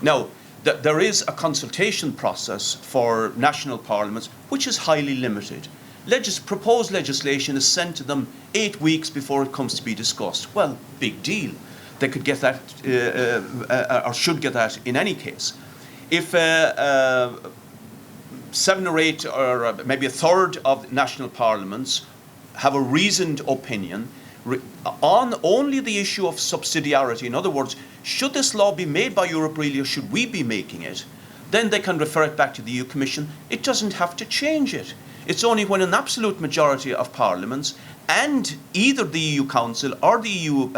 [SPEAKER 4] Now, there is a consultation process for national parliaments, which is highly limited. Proposed legislation is sent to them 8 weeks before it comes to be discussed. Well, big deal. They could get that, or should get that in any case. If 7 or 8, or maybe a third of national parliaments have a reasoned opinion on only the issue of subsidiarity, in other words, should this law be made by Europe really, or should we be making it, then they can refer it back to the EU Commission. It doesn't have to change it. It's only when an absolute majority of parliaments and either the EU Council or the EU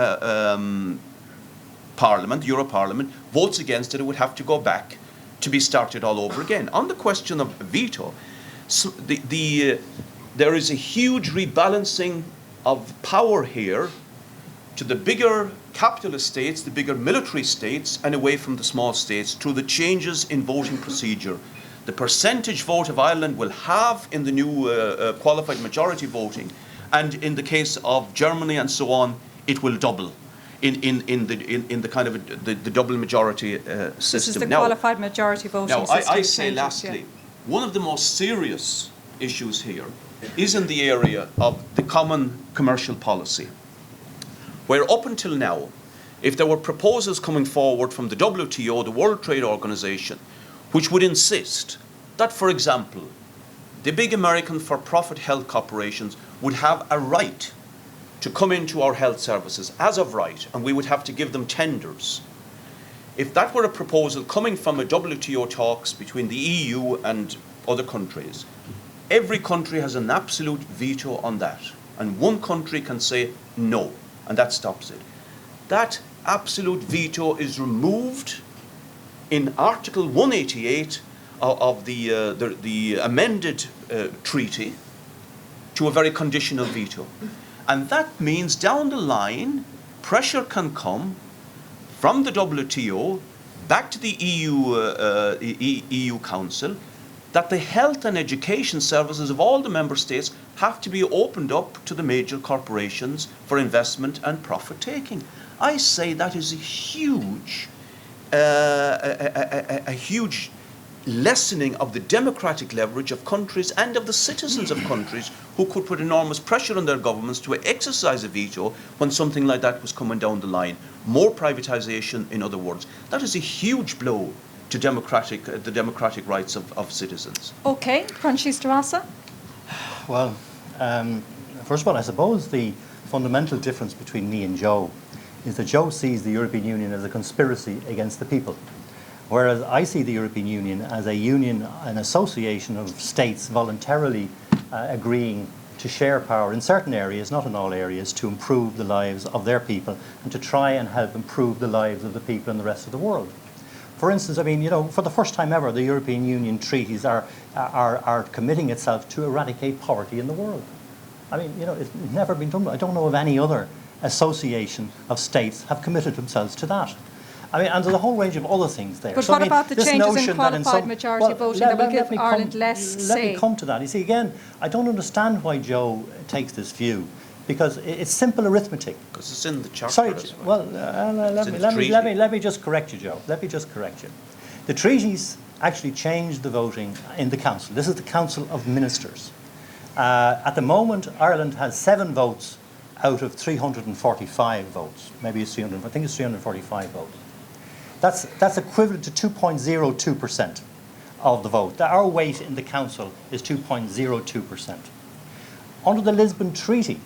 [SPEAKER 4] Parliament, Euro Parliament, votes against it, it would have to go back to be started all over again. On the question of veto, so there is a huge rebalancing of power here to the bigger capitalist states, the bigger military states, and away from the small states through the changes in voting procedure. The percentage vote of Ireland will have in the new qualified majority voting, and in the case of Germany and so on, it will double in the kind of the double majority system.
[SPEAKER 2] This is the qualified majority voting system.
[SPEAKER 4] Now, I say lastly, one of the most serious issues here is in the area of the common commercial policy, where up until now, if there were proposals coming forward from the WTO, the World Trade Organization, which would insist that, for example, the big American for-profit health corporations would have a right to come into our health services as of right, and we would have to give them tenders. If that were a proposal coming from a WTO talks between the EU and other countries, every country has an absolute veto on that, and one country can say no, and that stops it. That absolute veto is removed in Article 188 of the amended treaty to a very conditional veto. And that means down the line, pressure can come from the WTO back to the EU Council that the health and education services of all the member states have to be opened up to the major corporations for investment and profit taking. I say that is a huge lessening of the democratic leverage of countries and of the citizens of countries who could put enormous pressure on their governments to exercise a veto when something like that was coming down the line. More privatization, in other words. That is a huge blow to the democratic rights of citizens.
[SPEAKER 2] Okay, Prionsias de Rossa.
[SPEAKER 3] Well, first of all, I suppose the fundamental difference between me and Joe is that Joe sees the European Union as a conspiracy against the people, whereas I see the European Union as a union, an association of states voluntarily agreeing to share power in certain areas, not in all areas, to improve the lives of their people and to try and help improve the lives of the people in the rest of the world. For instance, I mean, you know, for the first time ever, the European Union treaties are committing itself to eradicate poverty in the world. I mean, you know, it's never been done. I don't know of any other association of states have committed themselves to that. I mean, and there's a whole range of other things there.
[SPEAKER 2] But
[SPEAKER 3] so,
[SPEAKER 2] what
[SPEAKER 3] I mean,
[SPEAKER 2] about the changes in qualified majority voting that will give Ireland less say?
[SPEAKER 3] Let me come to that. You see, again, I don't understand why Joe takes this view, because it's simple arithmetic.
[SPEAKER 4] Because it's in the charter.
[SPEAKER 3] Sorry, well, let me just correct you, Joe. Let me just correct you. The treaties actually changed the voting in the Council. This is the Council of Ministers. At the moment, Ireland has 7 votes out of 345 votes. Maybe it's 300. I think it's 345 votes. That's equivalent to 2.02% of the vote. Our weight in the Council is 2.02%. Under the Lisbon Treaty,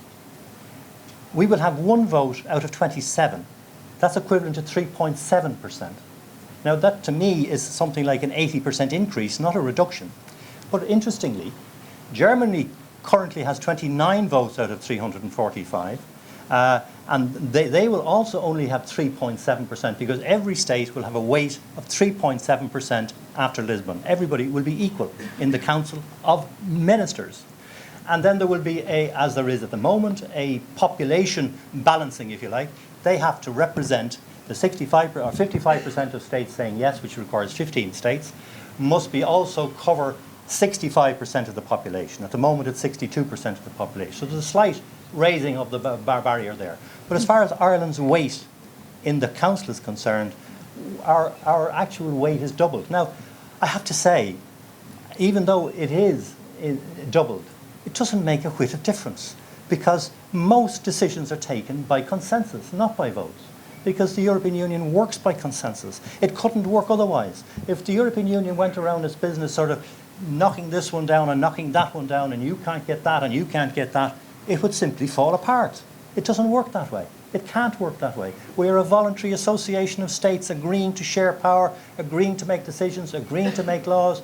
[SPEAKER 3] we will have 1 vote out of 27. That's equivalent to 3.7%. Now that to me is something like an 80% increase, not a reduction. But interestingly, Germany currently has 29 votes out of 345, And they will also only have 3.7% because every state will have a weight of 3.7% after Lisbon. Everybody will be equal in the Council of Ministers. And then there will be, as there is at the moment, a population balancing, if you like. They have to represent the 65 or 55% of states saying yes, which requires 15 states, must be also cover 65% of the population. At the moment, it's 62% of the population. So there's a slight raising of the barrier there. But as far as Ireland's weight in the Council is concerned, our actual weight is doubled. Now, I have to say, even though it is doubled, it doesn't make a whit of difference because most decisions are taken by consensus, not by votes. Because the European Union works by consensus. It couldn't work otherwise. If the European Union went around its business sort of knocking this one down and knocking that one down and you can't get that and you can't get that, it would simply fall apart. It doesn't work that way. It can't work that way. We are a voluntary association of states agreeing to share power, agreeing to make decisions, agreeing to make laws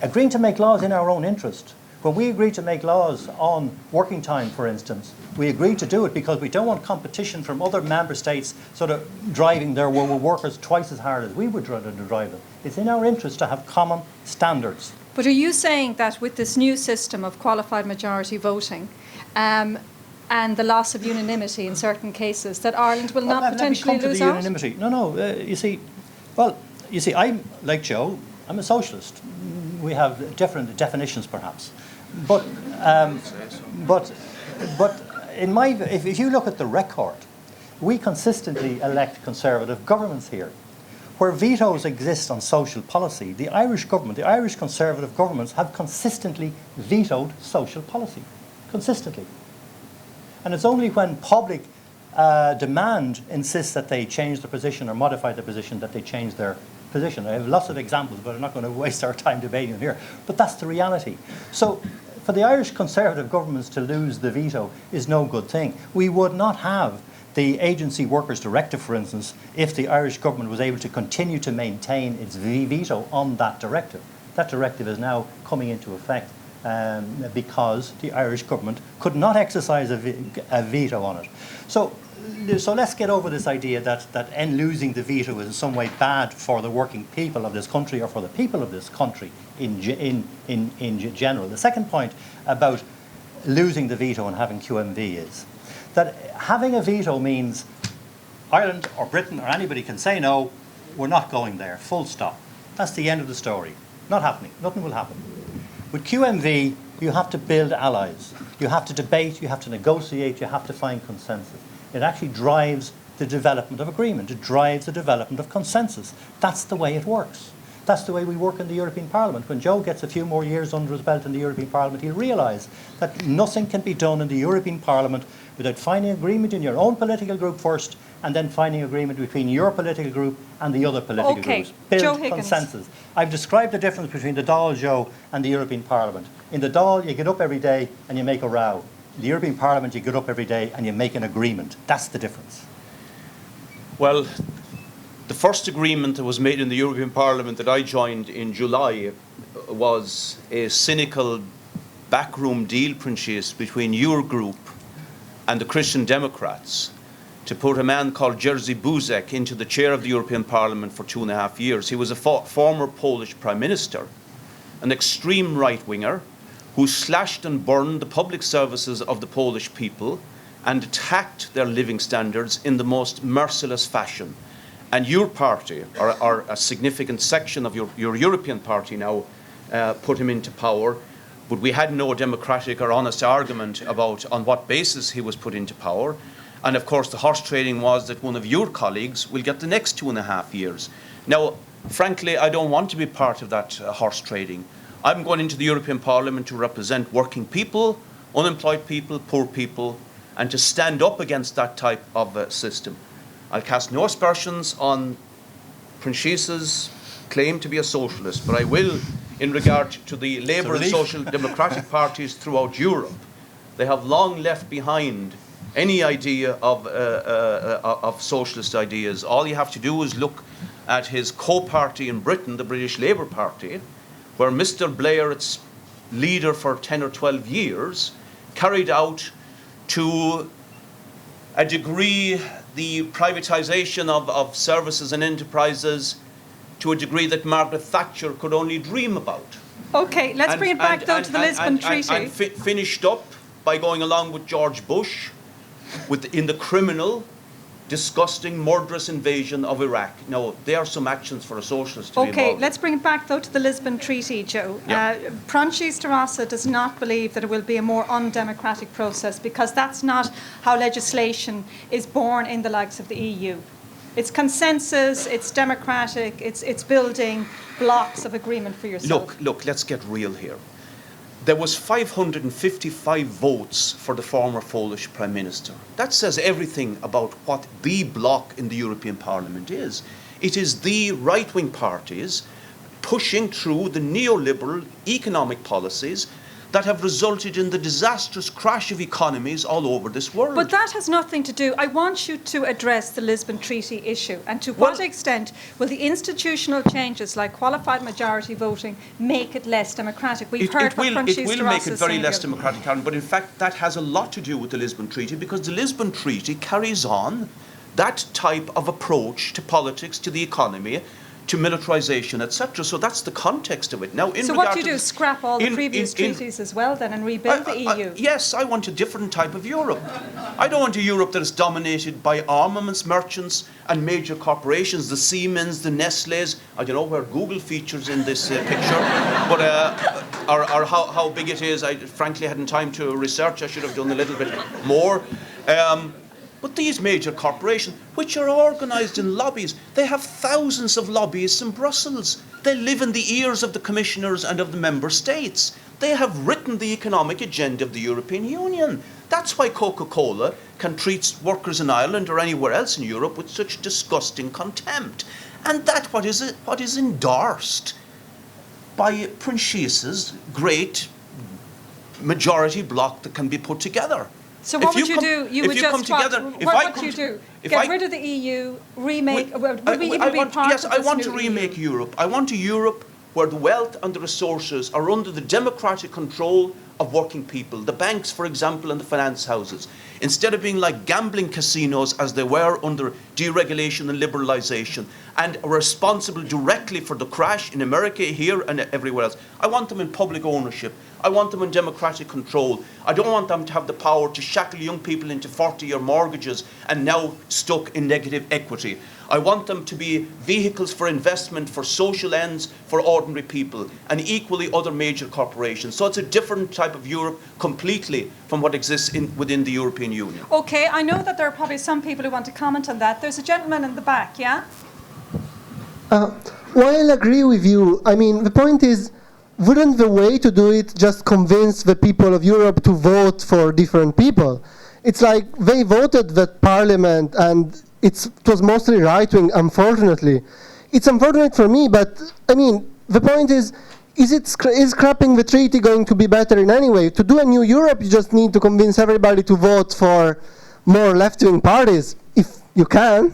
[SPEAKER 3] in our own interest. When we agree to make laws on working time, for instance, we agree to do it because we don't want competition from other member states sort of driving their workers twice as hard as we would try to drive them. It's in our interest to have common standards.
[SPEAKER 2] But are you saying that with this new system of qualified majority voting and the loss of unanimity in certain cases, that Ireland will not potentially lose out?
[SPEAKER 3] Unanimity. No. You see, I'm like Joe. I'm a socialist. We have different definitions, perhaps. But if you look at the record, we consistently elect Conservative governments here. Where vetoes exist on social policy, the Irish government, the Irish Conservative governments have consistently vetoed social policy. Consistently. And it's only when public demand insists that they change their position or modify their position that they change their position. I have lots of examples, but I'm not going to waste our time debating them here. But that's the reality. So for the Irish Conservative governments to lose the veto is no good thing. We would not have the Agency Workers Directive, for instance, if the Irish government was able to continue to maintain its veto on that directive. That directive is now coming into effect because the Irish government could not exercise a veto on it. So let's get over this idea that losing the veto is in some way bad for the working people of this country or for the people of this country in general. The second point about losing the veto and having QMV is that having a veto means Ireland or Britain or anybody can say no, we're not going there, full stop. That's the end of the story. Not happening. Nothing will happen. With QMV, you have to build allies. You have to debate, you have to negotiate, you have to find consensus. It actually drives the development of agreement. It drives the development of consensus. That's the way it works. That's the way we work in the European Parliament. When Joe gets a few more years under his belt in the European Parliament, he'll realise that nothing can be done in the European Parliament without finding agreement in your own political group first and then finding agreement between your political group and the other political groups. Build
[SPEAKER 2] Joe Higgins.
[SPEAKER 3] Consensus. I've described the difference between the Dáil, Joe, and the European Parliament. In the Dáil, you get up every day and you make a row. In the European Parliament, you get up every day and you make an agreement. That's the difference.
[SPEAKER 4] Well, the first agreement that was made in the European Parliament that I joined in July was a cynical backroom deal, Prionsias, between your group and the Christian Democrats to put a man called Jerzy Buzek into the chair of the European Parliament for 2.5 years. He was a former Polish Prime Minister, an extreme right-winger who slashed and burned the public services of the Polish people and attacked their living standards in the most merciless fashion. And your party, or a significant section of your European party now, put him into power, but we had no democratic or honest argument about on what basis he was put into power. And of course the horse trading was that one of your colleagues will get the next 2.5 years. Now, frankly, I don't want to be part of that horse trading. I'm going into the European Parliament to represent working people, unemployed people, poor people, and to stand up against that type of system. I'll cast no aspersions on Prionsias's claim to be a socialist, but I will in regard to the Labour and Social Democratic parties throughout Europe. They have long left behind any idea of socialist ideas. All you have to do is look at his co-party in Britain, the British Labour Party, where Mr. Blair, its leader for 10 or 12 years, carried out to a degree, the privatisation of services and enterprises to a degree that Margaret Thatcher could only dream about.
[SPEAKER 2] Okay, let's bring it back though to the Lisbon Treaty.
[SPEAKER 4] And finished up by going along with George Bush in the criminal, disgusting, murderous invasion of Iraq. Now, there are some actions for a socialist to be
[SPEAKER 2] Okay,
[SPEAKER 4] involved
[SPEAKER 2] let's bring it back though to the Lisbon Treaty, Joe.
[SPEAKER 4] Yeah.
[SPEAKER 2] Prionsias de Rossa does not believe that it will be a more undemocratic process because that's not how legislation is born in the likes of the EU. It's consensus, it's democratic, it's building blocks of agreement for yourself.
[SPEAKER 4] Look, let's get real here. There was 555 votes for the former Polish Prime Minister. That says everything about what the bloc in the European Parliament is. It is the right-wing parties pushing through the neoliberal economic policies that have resulted in the disastrous crash of economies all over this world.
[SPEAKER 2] But that has nothing to do. I want you to address the Lisbon Treaty issue and to what extent will the institutional changes like qualified majority voting make it less democratic? We've heard what Prionsias de Rossa
[SPEAKER 4] It will make it very less
[SPEAKER 2] saying.
[SPEAKER 4] democratic, Karen, but in fact that has a lot to do with the Lisbon Treaty because the Lisbon Treaty carries on that type of approach to politics, to the economy, to militarisation, etc. So that's the context of it. Now,
[SPEAKER 2] so what do you do? Scrap all the previous treaties as well then and rebuild the EU?
[SPEAKER 4] Yes, I want a different type of Europe. I don't want a Europe that is dominated by armaments merchants and major corporations, the Siemens, the Nestles. I don't know where Google features in this picture, but or how big it is. I frankly hadn't time to research. I should have done a little bit more. But these major corporations, which are organised in lobbies, they have thousands of lobbyists in Brussels. They live in the ears of the commissioners and of the member states. They have written the economic agenda of the European Union. That's why Coca-Cola can treat workers in Ireland or anywhere else in Europe with such disgusting contempt. And that's what is endorsed by Prionsias's great majority bloc that can we put together.
[SPEAKER 2] So what would you do? You would just what would you do? Get rid of the EU, remake. Would we even be part of this?
[SPEAKER 4] Yes, I want to remake Europe. I want a Europe where the wealth and the resources are under the democratic control of working people. The banks, for example, and the finance houses. Instead of being like gambling casinos as they were under deregulation and liberalisation and responsible directly for the crash in America, here and everywhere else. I want them in public ownership. I want them in democratic control. I don't want them to have the power to shackle young people into 40-year mortgages and now stuck in negative equity. I want them to be vehicles for investment, for social ends, for ordinary people, and equally other major corporations. So it's a different type of Europe completely from what exists within the European Union.
[SPEAKER 2] Okay, I know that there are probably some people who want to comment on that. There's a gentleman in the back, yeah?
[SPEAKER 7] Well, I'll agree with you. I mean, the point is, wouldn't the way to do it just convince the people of Europe to vote for different people? It's like they voted that parliament and it was mostly right-wing, unfortunately. It's unfortunate for me, but, I mean, the point is scrapping the treaty going to be better in any way? To do a new Europe, you just need to convince everybody to vote for more left-wing parties, if you can.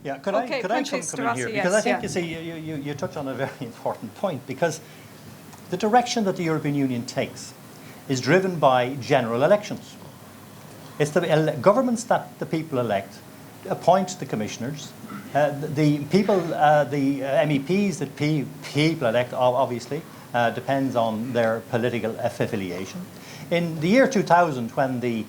[SPEAKER 3] Yeah, could I come in here? Because I think, you see, you touch on a very important point, because the direction that the European Union takes is driven by general elections. It's the governments that the people elect appoint the commissioners. The people, the MEPs that people elect, obviously, depends on their political affiliation. In the year 2000, when the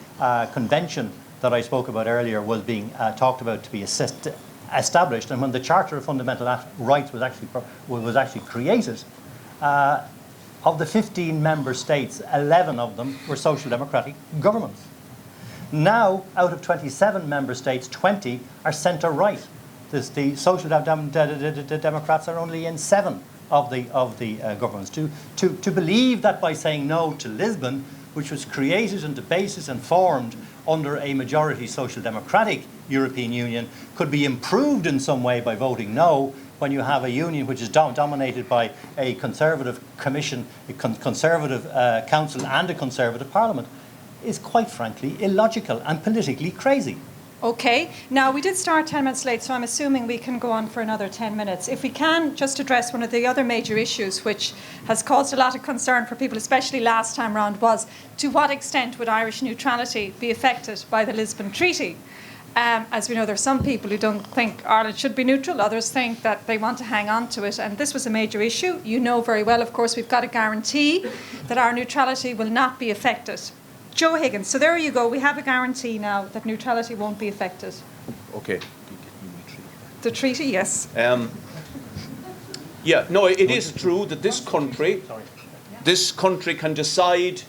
[SPEAKER 3] convention that I spoke about earlier was being talked about to be established, and when the Charter of Fundamental Rights was actually created, of the 15 member states, 11 of them were social democratic governments. Now, out of 27 member states, 20 are centre-right. The social democrats are only in 7 of the governments. To believe that by saying no to Lisbon, which was created and debated and formed under a majority social democratic European Union, could be improved in some way by voting no, when you have a union which is dominated by a conservative commission, a conservative council and a conservative parliament, is quite frankly illogical and politically crazy.
[SPEAKER 2] Okay. Now, we did start 10 minutes late, so I'm assuming we can go on for another 10 minutes. If we can just address one of the other major issues which has caused a lot of concern for people, especially last time round, was to what extent would Irish neutrality be affected by the Lisbon Treaty? As we know, there are some people who don't think Ireland should be neutral. Others think that they want to hang on to it. And this was a major issue. You know very well, of course, we've got a guarantee that our neutrality will not be affected. Joe Higgins, so there you go. We have a guarantee now that neutrality won't be affected.
[SPEAKER 4] Okay.
[SPEAKER 2] The treaty, yes.
[SPEAKER 4] Yeah, no, it is true that this country can decide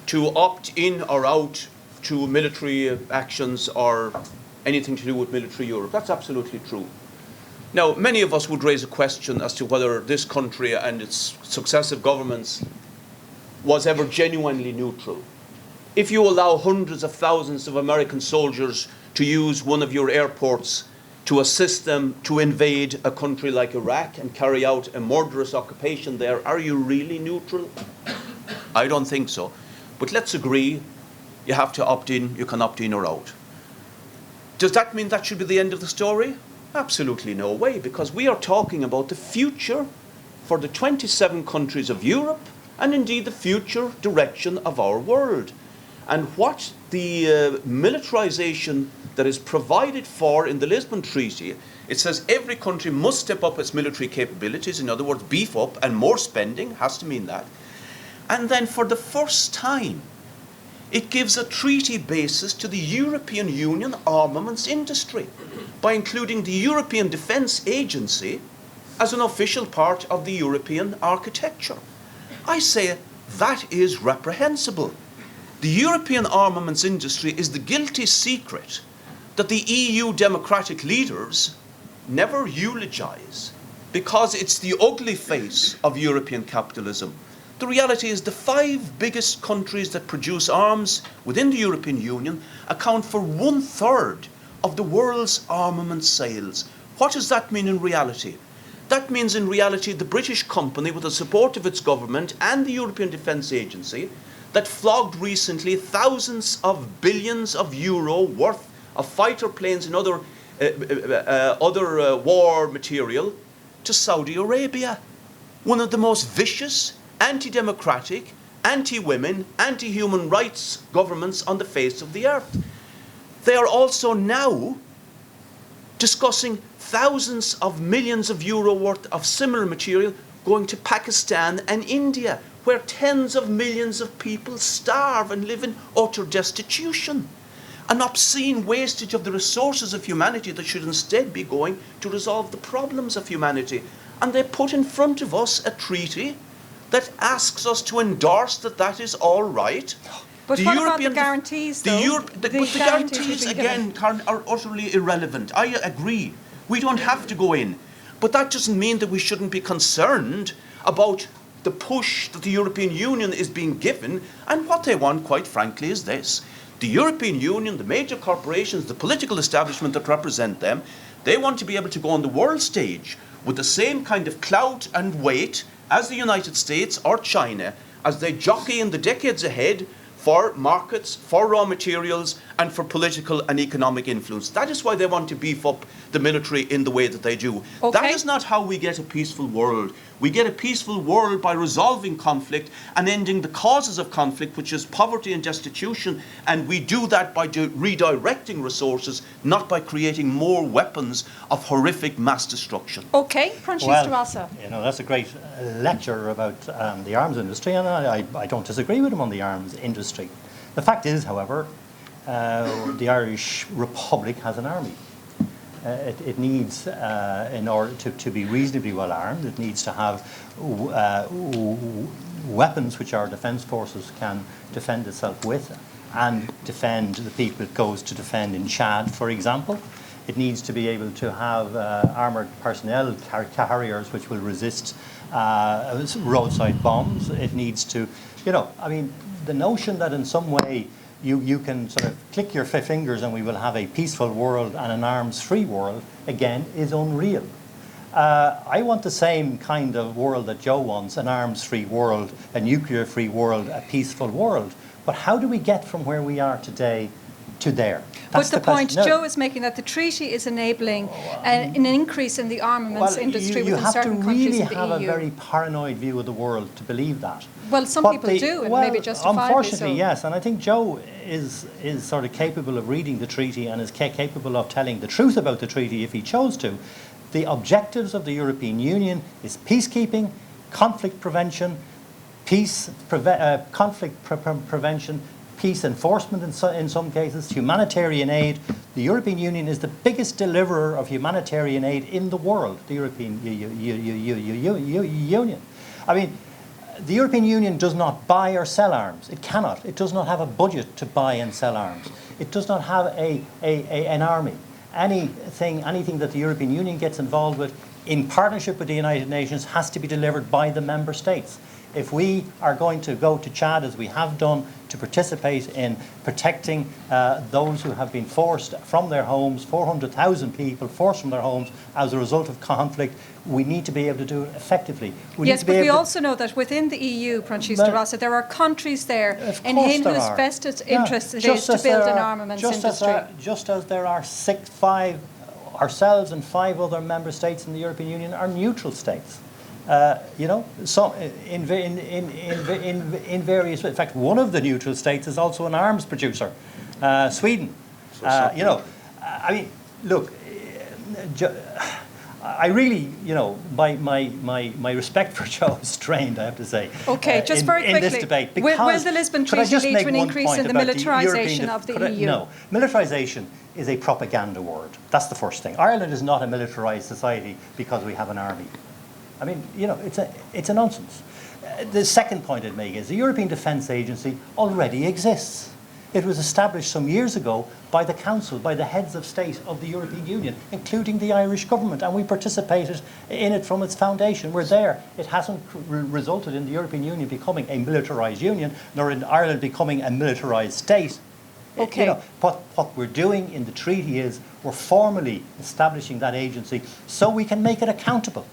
[SPEAKER 4] to opt in or out to military actions or anything to do with military Europe. That's absolutely true. Now, many of us would raise a question as to whether this country and its successive governments was ever genuinely neutral. If you allow hundreds of thousands of American soldiers to use one of your airports to assist them to invade a country like Iraq and carry out a murderous occupation there, are you really neutral? I don't think so. But let's agree, you have to opt in, you can opt in or out. Does that mean that should be the end of the story? Absolutely no way, because we are talking about the future for the 27 countries of Europe and indeed the future direction of our world. And what the militarization that is provided for in the Lisbon Treaty, it says every country must step up its military capabilities, in other words, beef up, and more spending has to mean that. And then for the first time, it gives a treaty basis to the European Union armaments industry by including the European Defence Agency as an official part of the European architecture. I say that is reprehensible. The European armaments industry is the guilty secret that the EU democratic leaders never eulogize because it's the ugly face of European capitalism. The reality is the 5 biggest countries that produce arms within the European Union account for 1/3 of the world's armament sales. What does that mean in reality? That means in reality the British company, with the support of its government and the European Defence Agency, that flogged recently thousands of billions of euro worth of fighter planes and other war material to Saudi Arabia, one of the most vicious, anti-democratic, anti-women, anti-human rights governments on the face of the earth. They are also now discussing thousands of millions of euro worth of similar material going to Pakistan and India, where tens of millions of people starve and live in utter destitution. An obscene wastage of the resources of humanity that should instead be going to resolve the problems of humanity. And they put in front of us a treaty that asks us to endorse that is all right.
[SPEAKER 2] But what about the guarantees, though?
[SPEAKER 4] The guarantees, again, Karen, are utterly irrelevant. I agree. We don't have to go in. But that doesn't mean that we shouldn't be concerned about the push that the European Union is being given, and what they want, quite frankly, is this. The European Union, the major corporations, the political establishment that represent them, they want to be able to go on the world stage with the same kind of clout and weight as the United States or China as they jockey in the decades ahead for markets, for raw materials, and for political and economic influence. That is why they want to beef up the military in the way that they do.
[SPEAKER 2] Okay.
[SPEAKER 4] That is not how we get a peaceful world. We get a peaceful world by resolving conflict and ending the causes of conflict, which is poverty and destitution, and we do that by redirecting resources, not by creating more weapons of horrific mass destruction.
[SPEAKER 2] Okay, Prionsias de Rossa.
[SPEAKER 3] You know, that's a great lecture about the arms industry, and I don't disagree with him on the arms industry. The fact is, however, the Irish Republic has an army. It needs, in order to be reasonably well armed, it needs to have weapons which our defence forces can defend itself with and defend the people it goes to defend in Chad, for example. It needs to be able to have armoured personnel carriers which will resist roadside bombs. It needs to, I mean, the notion that in some way you can sort of click your fingers and we will have a peaceful world and an arms-free world, again, is unreal. I want the same kind of world that Joe wants, an arms-free world, a nuclear-free world, a peaceful world. But how do we get from where we are today to there.
[SPEAKER 2] But the point
[SPEAKER 3] question.
[SPEAKER 2] Joe is making, that the treaty is enabling an increase in the armaments industry
[SPEAKER 3] you
[SPEAKER 2] within
[SPEAKER 3] have
[SPEAKER 2] certain
[SPEAKER 3] to
[SPEAKER 2] countries
[SPEAKER 3] really
[SPEAKER 2] in the
[SPEAKER 3] have
[SPEAKER 2] EU.
[SPEAKER 3] a very paranoid view of the world to believe that.
[SPEAKER 2] Well, some
[SPEAKER 3] But
[SPEAKER 2] people do, and
[SPEAKER 3] well,
[SPEAKER 2] maybe justifiably
[SPEAKER 3] unfortunately,
[SPEAKER 2] so.
[SPEAKER 3] yes, and I think Joe is sort of capable of reading the treaty and is capable of telling the truth about the treaty if he chose to. The objectives of the European Union is peacekeeping, conflict prevention, conflict prevention, peace enforcement in some cases, humanitarian aid. The European Union is the biggest deliverer of humanitarian aid in the world, the European Union. I mean, the European Union does not buy or sell arms. It cannot. It does not have a budget to buy and sell arms. It does not have an army. Anything that the European Union gets involved with in partnership with the United Nations has to be delivered by the member states. If we are going to go to Chad, as we have done, to participate in protecting those who have been forced from their homes, 400,000 people forced from their homes as a result of conflict, we need to be able to do it effectively.
[SPEAKER 2] Yes, but we also know that within the EU, Prionsias de Rossa, there are countries there in whose vested interest it is to build an armaments industry.
[SPEAKER 3] Just as there are ourselves and 5 other member states in the European Union are neutral states. So in various ways. In fact, one of the neutral states is also an arms producer, Sweden. I mean, look, I really, my respect for Joe is strained, I have to say.
[SPEAKER 2] Okay, just very quickly.
[SPEAKER 3] In this debate,
[SPEAKER 2] will the Lisbon Treaty lead to an increase in the militarisation of the EU?
[SPEAKER 3] No, militarisation is a propaganda word. That's the first thing. Ireland is not a militarised society because we have an army. I mean, it's a nonsense. The second point I'd make is the European Defence Agency already exists. It was established some years ago by the Council, by the heads of state of the European Union, including the Irish government, and we participated in it from its foundation. We're there. It hasn't resulted in the European Union becoming a militarised union, nor in Ireland becoming a militarised state.
[SPEAKER 2] Okay.
[SPEAKER 3] What we're doing in the treaty is we're formally establishing that agency so we can make it accountable.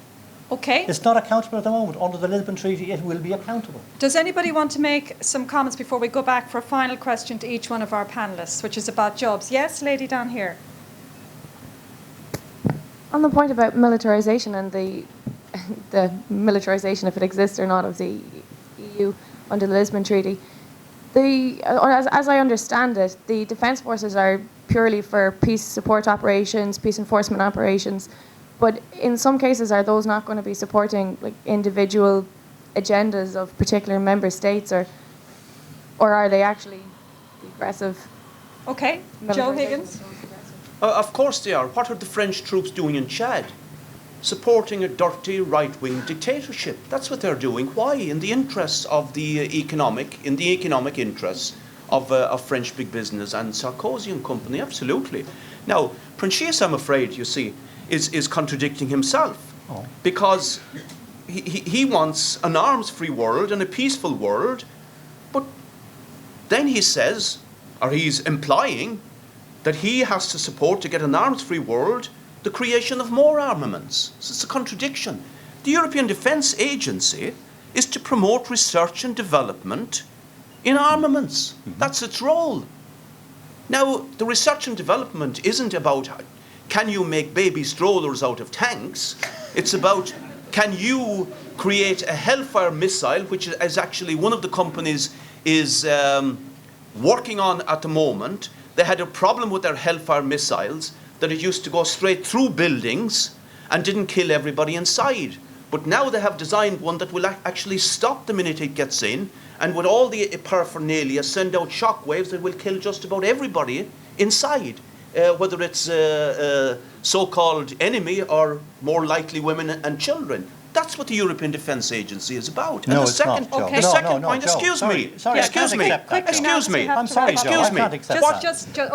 [SPEAKER 2] Okay.
[SPEAKER 3] It's not accountable at the moment. Under the Lisbon Treaty, it will be accountable.
[SPEAKER 2] Does anybody want to make some comments before we go back for a final question to each one of our panellists, which is about jobs? Yes, lady down here.
[SPEAKER 8] On the point about militarisation and the militarisation, if it exists or not, of the EU under the Lisbon Treaty, as I understand it, the defence forces are purely for peace support operations, peace enforcement operations. But in some cases, are those not going to be supporting individual agendas of particular member states, or are they actually aggressive?
[SPEAKER 2] Okay, Joe Higgins.
[SPEAKER 4] Of course they are. What are the French troops doing in Chad? Supporting a dirty right-wing dictatorship. That's what they're doing. Why? In the interests of the economic interests of French big business and Sarkozy and company. Absolutely. Now, Prionsias, I'm afraid, you see, is contradicting himself, because he wants an arms-free world and a peaceful world, but then he says, or he's implying, that he has to support, to get an arms-free world, the creation of more armaments. So it's a contradiction. The European Defence Agency is to promote research and development in armaments. That's its role. Now, the research and development isn't about can you make baby strollers out of tanks? It's about, can you create a Hellfire missile, which is actually one of the companies is working on at the moment. They had a problem with their Hellfire missiles, that it used to go straight through buildings and didn't kill everybody inside. But now they have designed one that will actually stop the minute it gets in, and with all the paraphernalia send out shock waves that will kill just about everybody inside. Whether it's so-called enemy or more likely women and children. That's what the European Defence Agency is about.
[SPEAKER 3] No,
[SPEAKER 4] and the
[SPEAKER 3] it's
[SPEAKER 4] second,
[SPEAKER 3] not, Joe.
[SPEAKER 4] The second point,
[SPEAKER 3] Joe,
[SPEAKER 4] excuse me.
[SPEAKER 3] Sorry,
[SPEAKER 4] Excuse me.
[SPEAKER 2] Excuse me.
[SPEAKER 3] I'm sorry, Joe. I can't accept that.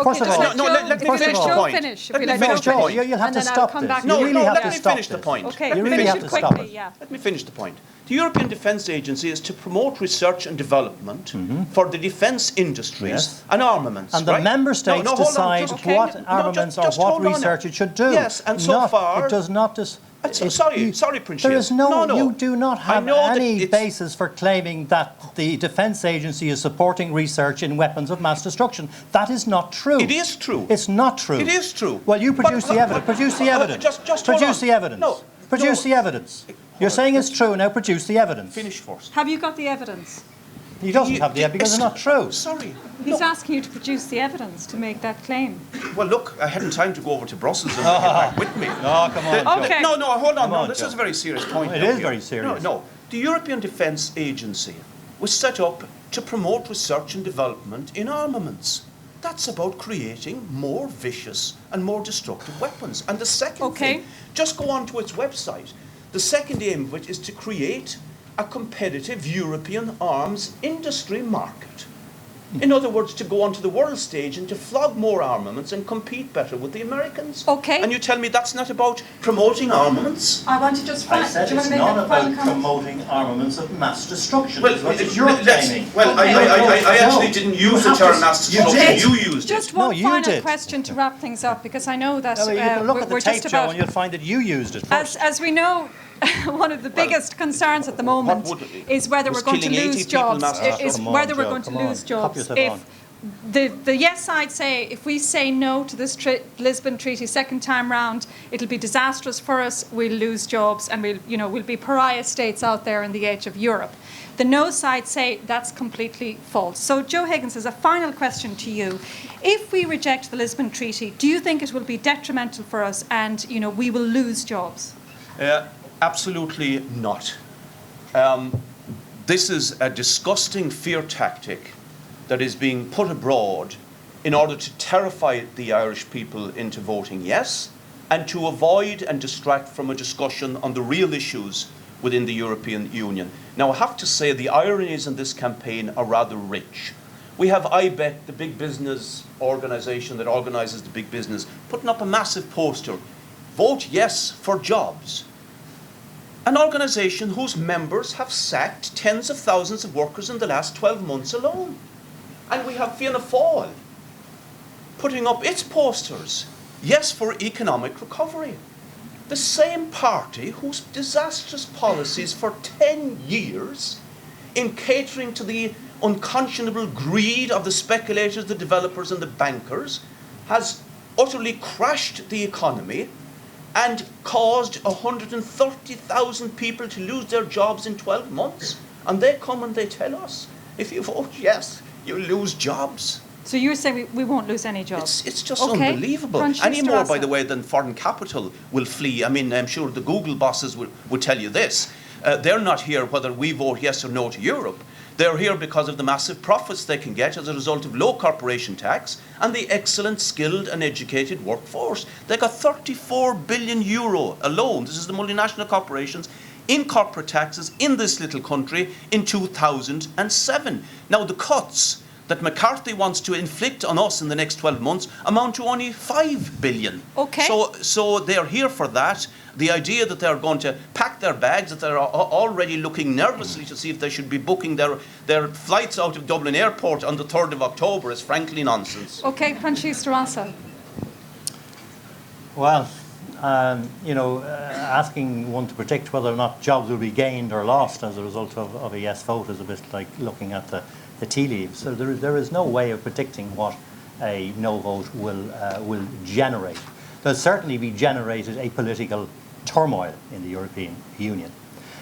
[SPEAKER 2] First of all,
[SPEAKER 4] let me finish the point.
[SPEAKER 2] Let me finish
[SPEAKER 3] the point. You'll have to stop this.
[SPEAKER 4] No,
[SPEAKER 3] you really have
[SPEAKER 4] let
[SPEAKER 3] to
[SPEAKER 4] me
[SPEAKER 3] stop
[SPEAKER 4] finish the
[SPEAKER 3] this.
[SPEAKER 4] point.
[SPEAKER 2] Okay,
[SPEAKER 3] you really have to stop it.
[SPEAKER 2] Yeah.
[SPEAKER 4] Let me finish the point. The European Defence Agency is to promote research and development for the defence industries and armaments.
[SPEAKER 3] And the member states decide what armaments or what research it should do.
[SPEAKER 4] Yes, and so far...
[SPEAKER 3] It does not
[SPEAKER 4] Sorry, Prionsias.
[SPEAKER 3] There is no,
[SPEAKER 4] no.
[SPEAKER 3] you do not have any basis for claiming that the Defence Agency is supporting research in weapons of mass destruction. That is not true.
[SPEAKER 4] It is true.
[SPEAKER 3] It's not true.
[SPEAKER 4] It is true.
[SPEAKER 3] Well, you produce the evidence. Produce the evidence.
[SPEAKER 4] Just
[SPEAKER 3] produce the evidence.
[SPEAKER 4] No.
[SPEAKER 3] Produce the evidence. You're saying it's true, now produce the evidence.
[SPEAKER 4] Finish first.
[SPEAKER 2] Have you got the evidence?
[SPEAKER 3] He doesn't have the evidence because it's not true.
[SPEAKER 4] Sorry.
[SPEAKER 2] He's asking you to produce the evidence to make that claim.
[SPEAKER 4] Well, look, I hadn't time to go over to Brussels and bring it back with me.
[SPEAKER 3] Oh, come on.
[SPEAKER 2] Okay.
[SPEAKER 4] No, hold on.
[SPEAKER 3] On,
[SPEAKER 4] this
[SPEAKER 3] Joe.
[SPEAKER 4] is a very serious point.
[SPEAKER 3] It is very serious.
[SPEAKER 4] No. The European Defence Agency was set up to promote research and development in armaments. That's about creating more vicious and more destructive weapons. And the second thing, just go on to its website. The second aim of it is to create a competitive European arms industry market. In other words, to go onto the world stage and to flog more armaments and compete better with the Americans.
[SPEAKER 2] Okay.
[SPEAKER 4] And you tell me that's not about promoting armaments?
[SPEAKER 2] I want to just
[SPEAKER 3] I said it's not about promoting armaments of mass destruction. Well, you're claiming.
[SPEAKER 4] Well, I actually didn't use the term mass destruction. You used it.
[SPEAKER 2] Just one final question to wrap things up, because I know that
[SPEAKER 3] you can look at the
[SPEAKER 2] we're
[SPEAKER 3] tape,
[SPEAKER 2] just
[SPEAKER 3] Joe,
[SPEAKER 2] about...
[SPEAKER 3] and you'll find that you used it first.
[SPEAKER 2] As we know, one of the biggest concerns at the moment is whether we're going to lose jobs. Is whether we're going to lose jobs. If the yes side say, if we say no to this Lisbon Treaty second time round, it'll be disastrous for us. We'll lose jobs, and we'll be pariah states out there in the age of Europe. The no side say that's completely false. So, Joe Higgins, as a final question to you, if we reject the Lisbon Treaty, do you think it will be detrimental for us, and we will lose jobs?
[SPEAKER 4] Absolutely not. This is a disgusting fear tactic that is being put abroad in order to terrify the Irish people into voting yes, and to avoid and distract from a discussion on the real issues within the European Union. Now, I have to say the ironies in this campaign are rather rich. We have IBEC, the big business organisation that organises the big business, putting up a massive poster, vote yes for jobs. An organisation whose members have sacked tens of thousands of workers in the last 12 months alone. And we have Fianna Fáil putting up its posters, yes for economic recovery. The same party whose disastrous policies for 10 years in catering to the unconscionable greed of the speculators, the developers and the bankers has utterly crashed the economy and caused 130,000 people to lose their jobs in 12 months. And they come and they tell us, if you vote yes, you lose jobs.
[SPEAKER 2] So you're saying we won't lose any jobs?
[SPEAKER 4] It's just unbelievable. Any more, by the way, than foreign capital will flee. I mean, I'm sure the Google bosses would tell you this. They're not here whether we vote yes or no to Europe. They're here because of the massive profits they can get as a result of low corporation tax and the excellent, skilled and educated workforce. They got 34 billion euro alone. This is the multinational corporations in corporate taxes in this little country in 2007. Now, the cuts that McCarthy wants to inflict on us in the next 12 months amount to only 5 billion.
[SPEAKER 2] Okay.
[SPEAKER 4] So they're here for that. The idea that they're going to pack their bags, that they're already looking nervously to see if they should be booking their flights out of Dublin Airport on the 3rd of October is frankly nonsense.
[SPEAKER 2] Okay, Prionsias de Rossa.
[SPEAKER 3] Well, asking one to predict whether or not jobs will be gained or lost as a result of a yes vote is a bit like looking at the tea leaves. So there is no way of predicting what a no vote will generate. There'll certainly be generated a political turmoil in the European Union.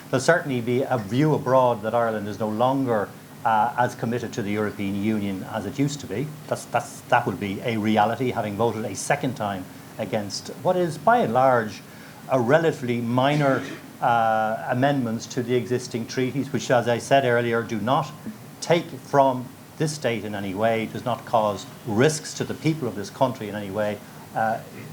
[SPEAKER 3] There'll certainly be a view abroad that Ireland is no longer as committed to the European Union as it used to be. That will be a reality, having voted a second time against what is, by and large, a relatively minor amendments to the existing treaties, which, as I said earlier, do not take from this state in any way, does not cause risks to the people of this country in any way.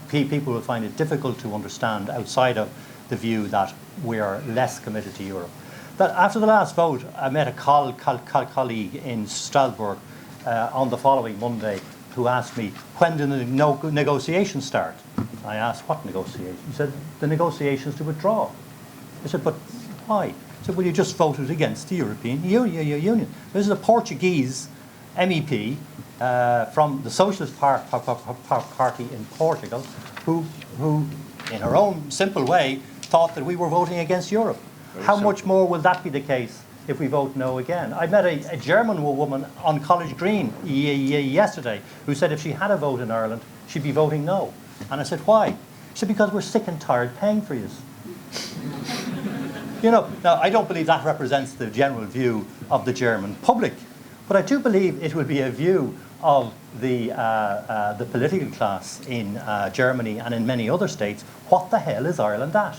[SPEAKER 3] People will find it difficult to understand outside of the view that we are less committed to Europe. But after the last vote, I met a colleague in Strasbourg on the following Monday who asked me, when do the negotiations start? I asked, what negotiations? He said, the negotiations to withdraw. I said, but why? He said, well, you just voted against the European Union. This is a Portuguese MEP from the Socialist Party in Portugal who, in her own simple way, thought that we were voting against Europe. How much more will that be the case if we vote no again? I met a German woman on College Green yesterday who said if she had a vote in Ireland, she'd be voting no. And I said, why? She said, because we're sick and tired paying for you. You know, now I don't believe that represents the general view of the German public, but I do believe it will be a view of the political class in Germany and in many other states. What the hell is Ireland at?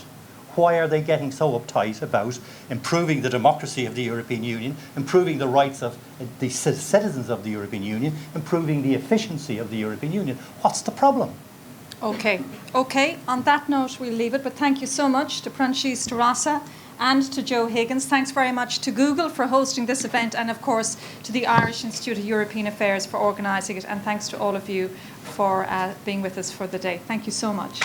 [SPEAKER 3] Why are they getting so uptight about improving the democracy of the European Union, improving the rights of the citizens of the European Union, improving the efficiency of the European Union? What's the problem?
[SPEAKER 2] Okay. On that note, we'll leave it. But thank you so much to Prionsias de Rossa and to Joe Higgins. Thanks very much to Google for hosting this event, and of course to the Irish Institute of European Affairs for organising it. And thanks to all of you for being with us for the day. Thank you so much.